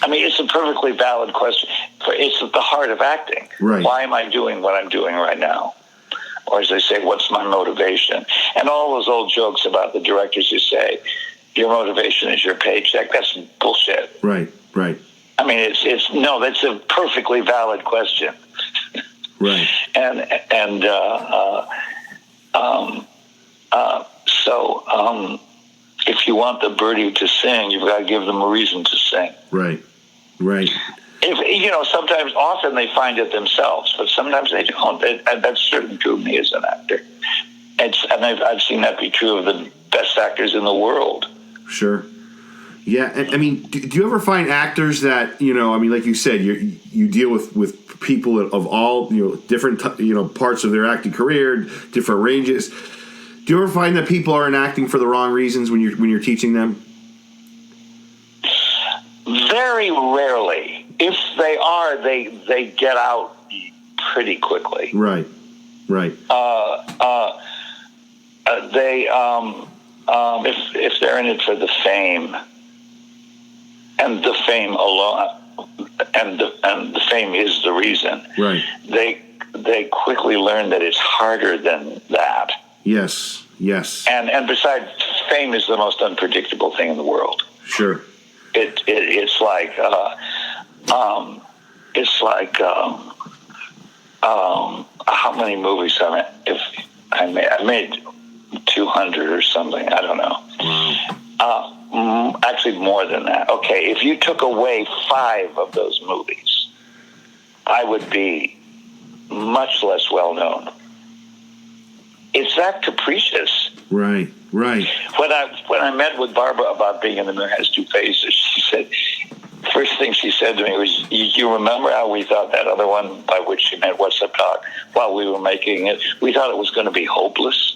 I mean, it's a perfectly valid question. It's at the heart of acting. Right. Why am I doing what I'm doing right now? Or as they say, what's my motivation? And all those old jokes about the directors who say, your motivation is your paycheck. That's bullshit. Right. I mean, that's a perfectly valid question. Right. So if you want the birdie to sing, you've got to give them a reason to sing. Right. If often they find it themselves, but sometimes they don't. That's certainly true of me as an actor. And I've seen that be true of the best actors in the world. Sure. Yeah, I mean, do you ever find actors that, like you said, you deal with people of all, different, parts of their acting career, different ranges. Do you ever find that people aren't acting for the wrong reasons when you're teaching them? Very rarely. If they are, they get out pretty quickly. Right. If they're in it for the fame, and the fame alone, and the fame is the reason. Right. They quickly learn that it's harder than that. Yes. And besides, fame is the most unpredictable thing in the world. Sure. It's like how many movies I made 200 or something. I don't know. Wow. Actually, more than that. Okay, if you took away 5 of those movies, I would be much less well known. It's that capricious. Right. When I met with Barbara about being in The Mirror Has Two Faces, she said, first thing she said to me was, you remember how we thought that other one, by which she meant What's Up Doc, while we were making it, we thought it was going to be hopeless.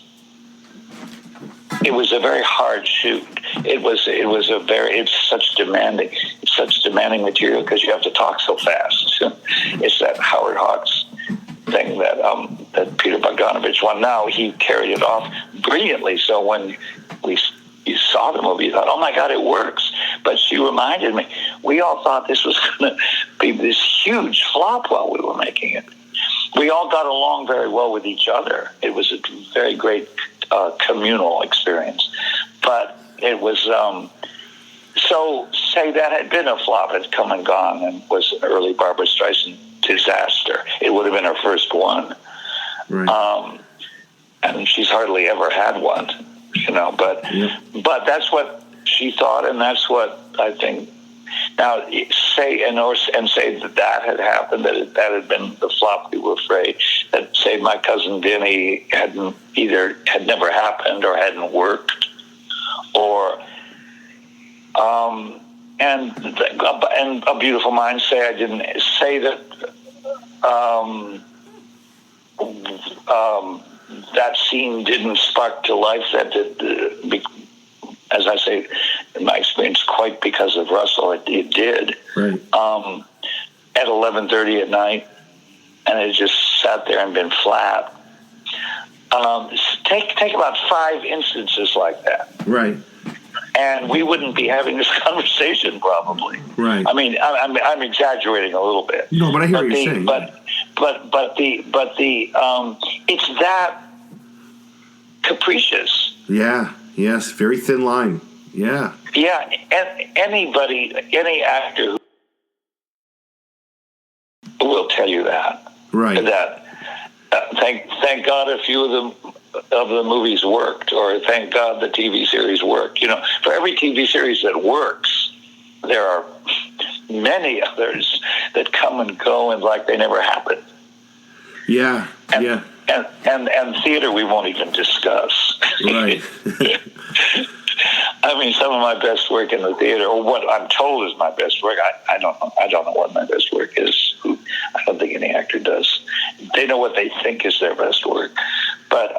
It was a very hard shoot. It's such demanding material because you have to talk so fast. It's that Howard Hawks thing that Peter Bogdanovich won. Now he carried it off brilliantly. So when you saw the movie, you thought, oh my God, it works. But she reminded me, we all thought this was going to be this huge flop while we were making it. We all got along very well with each other. It was a very great communal experience. But it was, so say that had been a flop, had come and gone and was an early Barbra Streisand disaster. It would have been her first one. Right. And she's hardly ever had one, but that's what she thought, and that's what I think. Now, say that had happened, that had been the flop we were afraid, that say my cousin Vinny had never happened or hadn't worked, or and A Beautiful Mind say I didn't say that that scene didn't spark to life, that did, as I say, in my experience, quite because of Russell, it did. Right. At 11:30 at night, and it just sat there and been flat. Take about 5 instances like that. Right. And we wouldn't be having this conversation probably. Right. I mean, I'm exaggerating a little bit. No, but I hear what you're saying. But it's that capricious. Yeah. Yes. Very thin line. Yeah. Yeah. Any actor will tell you that. Right. That thank God a few of the movies worked, or thank God the TV series worked. For every TV series that works, there are many others that come and go and like they never happened. Yeah. And theater we won't even discuss. Right. I mean, some of my best work in the theater, or what I'm told is my best work, I don't know. I don't know what my best work is. I don't think any actor does. They know what they think is their best work. But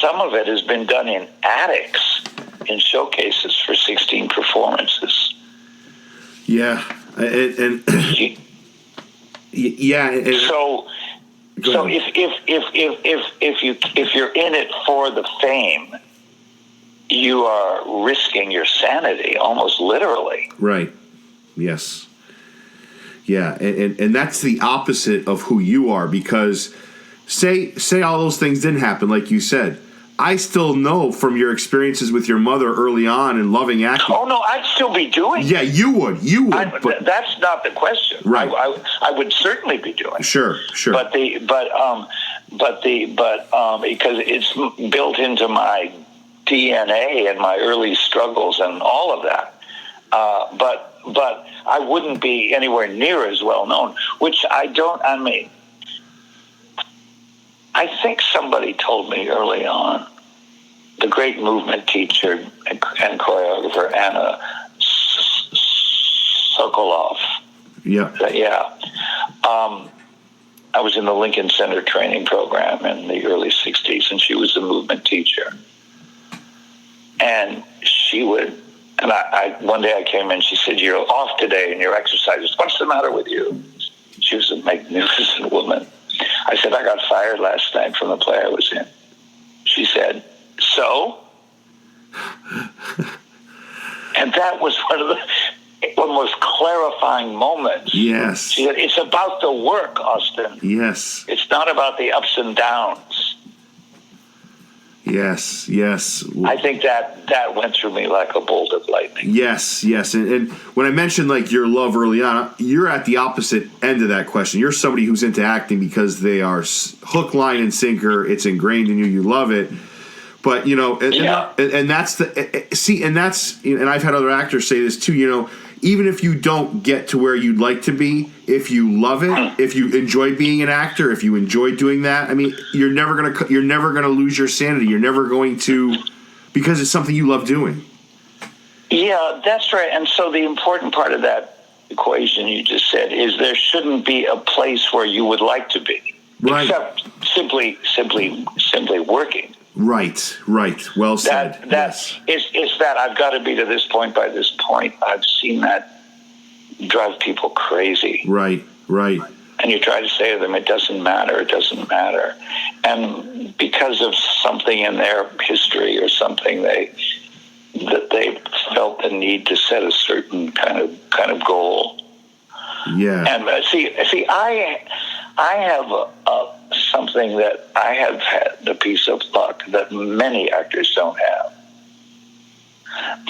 some of it has been done in attics, in showcases for 16 performances. Yeah. And so if you're in it for the fame, you are risking your sanity almost literally. Right. Yes. Yeah, and that's the opposite of who you are, because say all those things didn't happen, like you said. I still know from your experiences with your mother early on and loving acting. Oh no, I'd still be doing it. Yeah, you would. But that's not the question. Right. I would certainly be doing it. Sure. But because it's built into my DNA and my early struggles and all of that. But I wouldn't be anywhere near as well known, which I mean, I think somebody told me early on, the great movement teacher and choreographer Anna Sokoloff. Yeah. I was in the Lincoln Center training program in the early 60s, and she was the movement teacher. And she would, and I one day I came in, she said, "You're off today in your exercises. What's the matter with you?" She was a magnificent woman. I said, "I got fired last night from the play I was in." She said, "So?" And that was one of the most clarifying moments. Yes. She said, "It's about the work, Austin. Yes. It's not about the ups and downs." Yes. I think that went through me like a bolt of lightning. Yes. And when I mentioned like your love early on, you're at the opposite end of that question. You're somebody who's into acting because they are hook, line, and sinker. It's ingrained in you. You love it. But, and that's and I've had other actors say this too, even if you don't get to where you'd like to be, if you love it, if you enjoy being an actor, if you enjoy doing that, I mean, you're never gonna lose your sanity. You're never going to, because it's something you love doing. Yeah, that's right. And so the important part of that equation you just said is there shouldn't be a place where you would like to be, right. except simply working. Right. Well said. It's that I've got to be to this point by this point. I've seen that drive people crazy. Right. And you try to say to them, it doesn't matter. And because of something in their history or something, they felt the need to set a certain kind of goal. Yeah. And see, I have something that I have had the piece of luck that many actors don't have.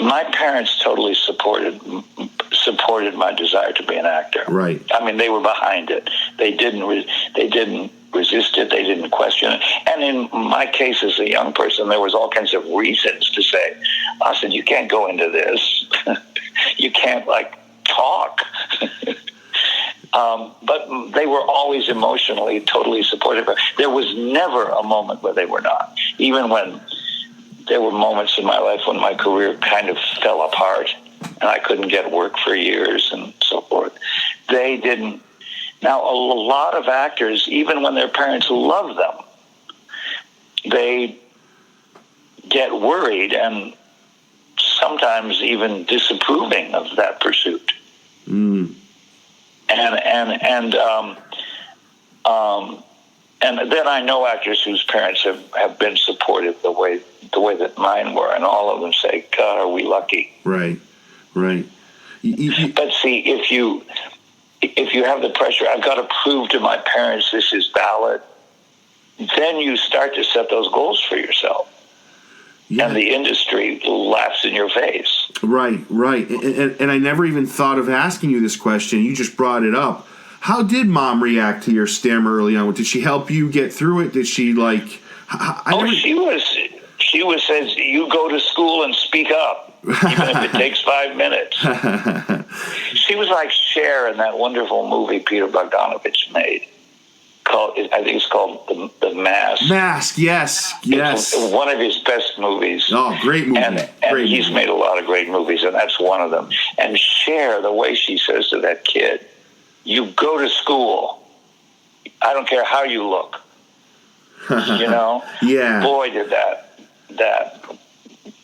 My parents totally supported my desire to be an actor. Right. I mean, they were behind it. They didn't resist it. They didn't question it. And in my case, as a young person, there was all kinds of reasons to say, Austin, you can't go into this. You can't talk. But they were always emotionally totally supportive. There was never a moment where they were not. Even when there were moments in my life when my career kind of fell apart and I couldn't get work for years and so forth. They didn't. Now, a lot of actors, even when their parents love them, they get worried and sometimes even disapproving of that pursuit. Mm. And then I know actors whose parents have been supportive the way that mine were, and all of them say, God, are we lucky? Right. But see, if you have the pressure, I've got to prove to my parents this is valid, then you start to set those goals for yourself. Yeah. And the industry laughs in your face. Right. And I never even thought of asking you this question. You just brought it up. How did Mom react to your stammer early on? Did she help you get through it? Did she She says, you go to school and speak up, even if it takes 5 minutes. She was like Cher in that wonderful movie Peter Bogdanovich made. I think it's called The Mask. Mask, yes. It's one of his best movies. Oh, great movie. And he's made a lot of great movies, and that's one of them. And Cher, the way she says to that kid, you go to school. I don't care how you look. Yeah. Boy, did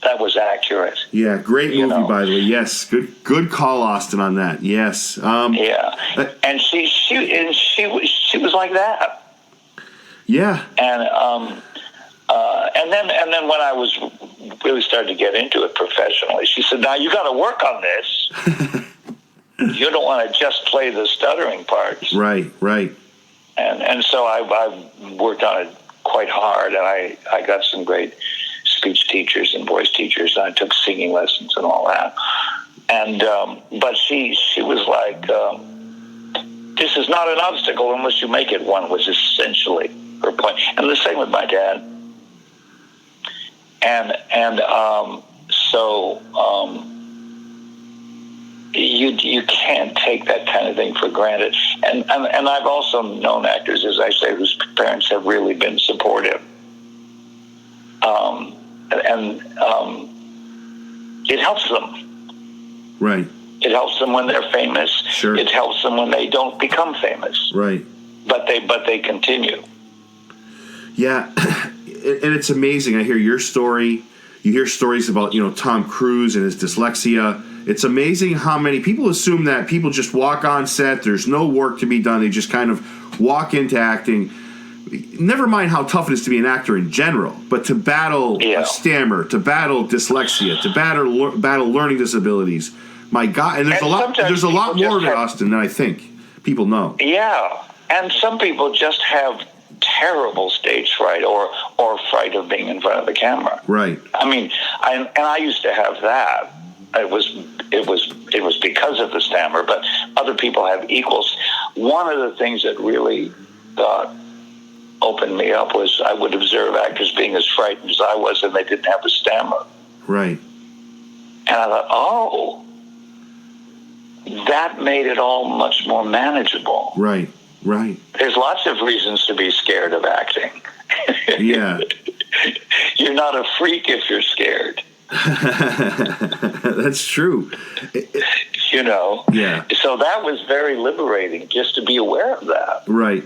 that was accurate. Yeah, great movie, by the way. Yes, good call, Austin, on that. Yes. Yeah, and she was like that. Yeah. And then when I was really starting to get into it professionally, she said, "Now you got to work on this. You don't want to just play the stuttering parts." Right. And so I worked on it quite hard, and I got some great speech teachers and voice teachers. I took singing lessons and all that. And but she was like, "This is not an obstacle unless you make it one," was essentially her point. And the same with my dad. So you can't take that kind of thing for granted. And I've also known actors, as I say, whose parents have really been supportive. It helps them. Right. It helps them when they're famous. Sure. It helps them when they don't become famous. Right. But they continue. Yeah, and it's amazing. I hear your story. You hear stories about, Tom Cruise and his dyslexia. It's amazing how many people assume that people just walk on set. There's no work to be done. They just kind of walk into acting. Never mind how tough it is to be an actor in general, but to battle a stammer, to battle dyslexia, to battle learning disabilities. My God, and there's a lot more of it, Austin, than I think people know. Yeah, and some people just have terrible stage fright or fright of being in front of the camera. Right. I mean, I used to have that. It was because of the stammer, but other people have equals. One of the things that really opened me up was I would observe actors being as frightened as I was, and they didn't have a stammer. Right. And I thought, that made it all much more manageable. Right. There's lots of reasons to be scared of acting. Yeah. You're not a freak if you're scared. That's true. Yeah. So that was very liberating, just to be aware of that. Right.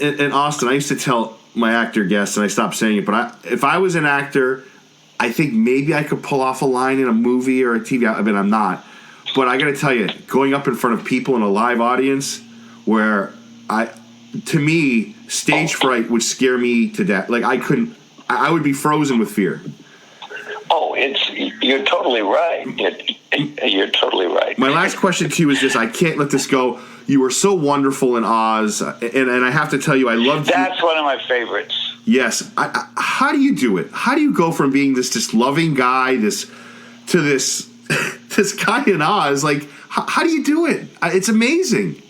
And Austin, I used to tell my actor guests, and I stopped saying it, but if I was an actor, I think maybe I could pull off a line in a movie or a TV. I mean, I'm not. But I got to tell you, going up in front of people in a live audience where to me, stage fright would scare me to death. Like, I would be frozen with fear. Oh, you're totally right. You're totally right. My last question to you is this. I can't let this go. You were so wonderful in Oz, and I have to tell you, I loved you. That's one of my favorites. Yes. How do you do it? How do you go from being this loving guy to this this guy in Oz? Like, how do you do it? It's amazing.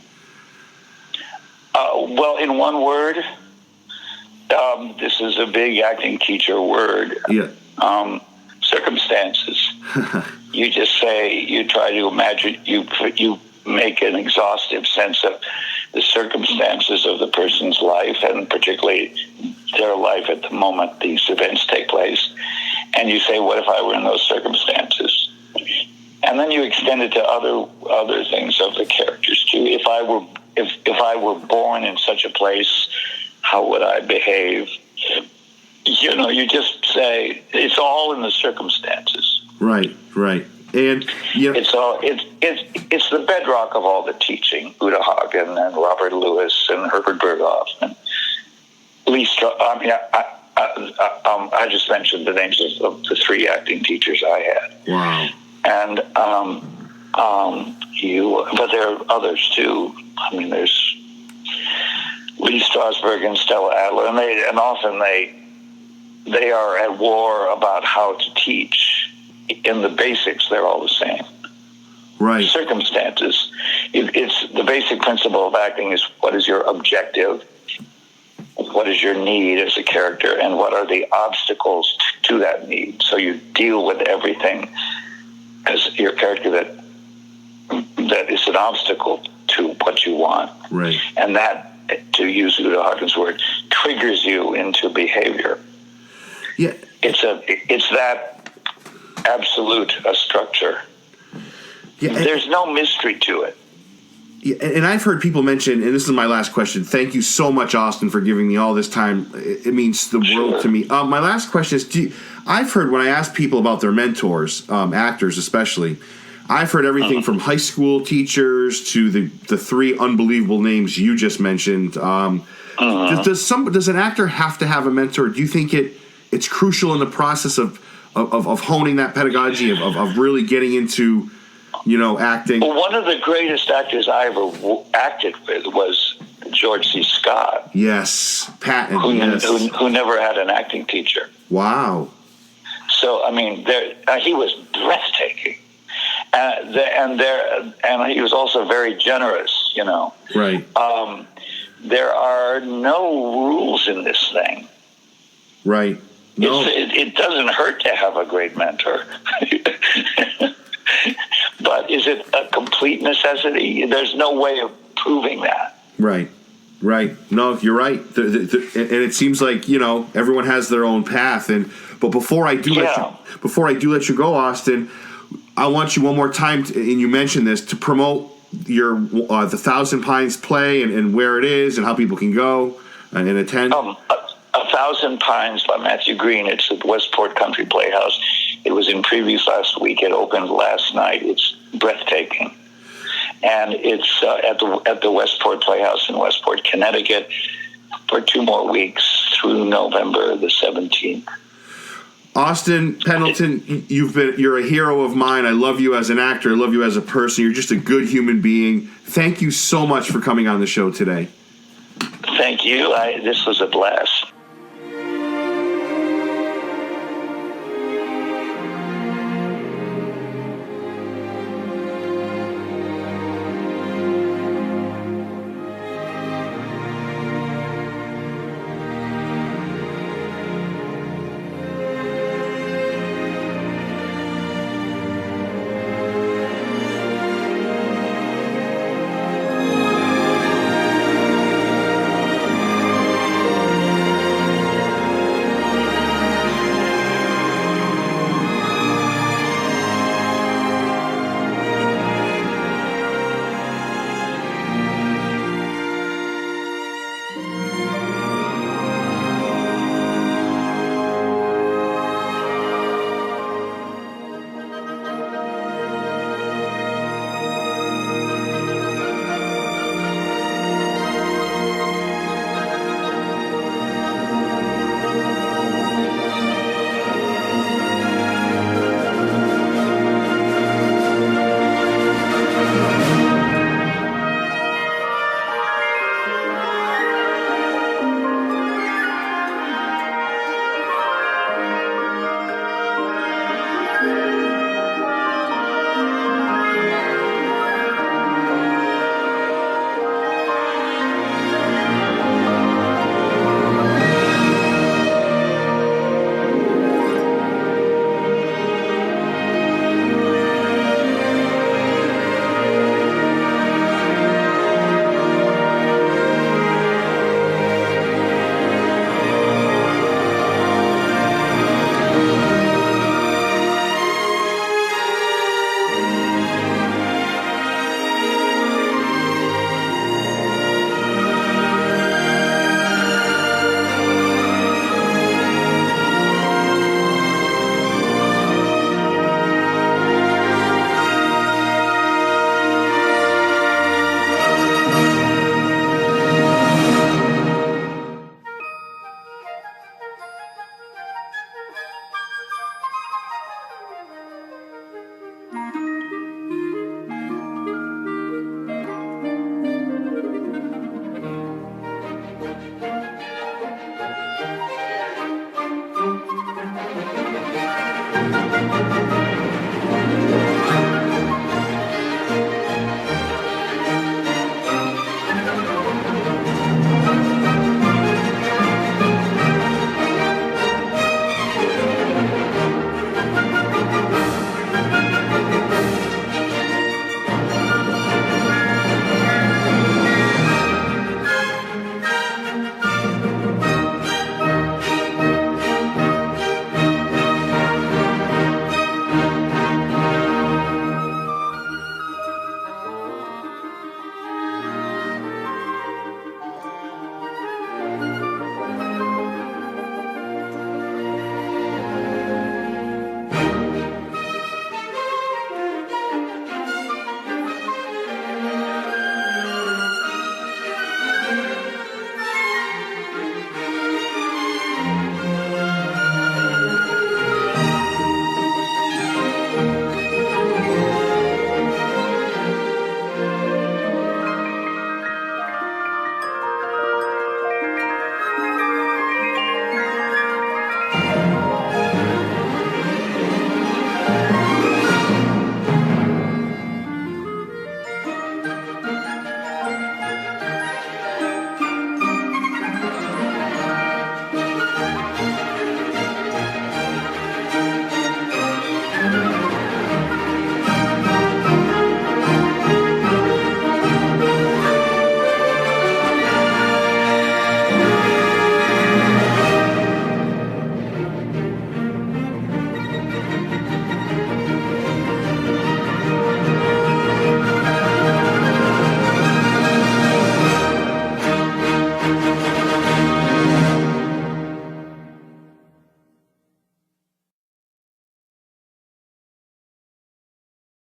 Well, in one word, this is a big acting teacher word. Yeah. Circumstances. You just say, you try to imagine, you make an exhaustive sense of the circumstances of the person's life, and particularly their life at the moment these events take place. And you say, what if I were in those circumstances? And then you extend it to other things of the characters too. If I were born in such a place, how would I behave? You just say it's all in the circumstances. Right. And it's the bedrock of all the teaching. Uta Hagen and Robert Lewis and Herbert Berghoff and Lee Strauss. I just mentioned the names of the three acting teachers I had. Wow. And but there are others too. I mean, there's Lee Strasberg and Stella Adler, and often they are at war about how to teach. In the basics, they're all the same. Right. Circumstances. It's the basic principle of acting is what is your objective, what is your need as a character, and what are the obstacles to that need. So you deal with everything as your character that is an obstacle to what you want. Right. And that, to use Uta Hagen's word, triggers you into behavior. Yeah. It's that absolute a structure. Yeah, there's no mystery to it. Yeah, and I've heard people mention, and this is my last question. Thank you so much, Austin, for giving me all this time. It means the world to me. My last question is: I've heard when I ask people about their mentors, actors especially, I've heard everything from high school teachers to the three unbelievable names you just mentioned. Does an actor have to have a mentor? Do you think it's crucial in the process of honing that pedagogy, of really getting into, acting? Well, one of the greatest actors I ever acted with was George C. Scott. Yes, Patton. Who never had an acting teacher. Wow. So, I mean, he was breathtaking. And he was also very generous, Right. There are no rules in this thing. Right. No. It doesn't hurt to have a great mentor. But is it a complete necessity? There's no way of proving that. Right. No, you're right. And it seems like, everyone has their own path. But before I do let you go, Austin, I want you one more time, and you mentioned this, to promote your the Thousand Pines play and where it is and how people can go and attend. A Thousand Pines by Matthew Green. It's at Westport Country Playhouse. It was in previews last week. It opened last night. It's breathtaking. And it's at the Westport Playhouse in Westport, Connecticut for 2 more weeks through November the 17th. Austin Pendleton, you're a hero of mine. I love you as an actor. I love you as a person. You're just a good human being. Thank you so much for coming on the show today. Thank you. This was a blast.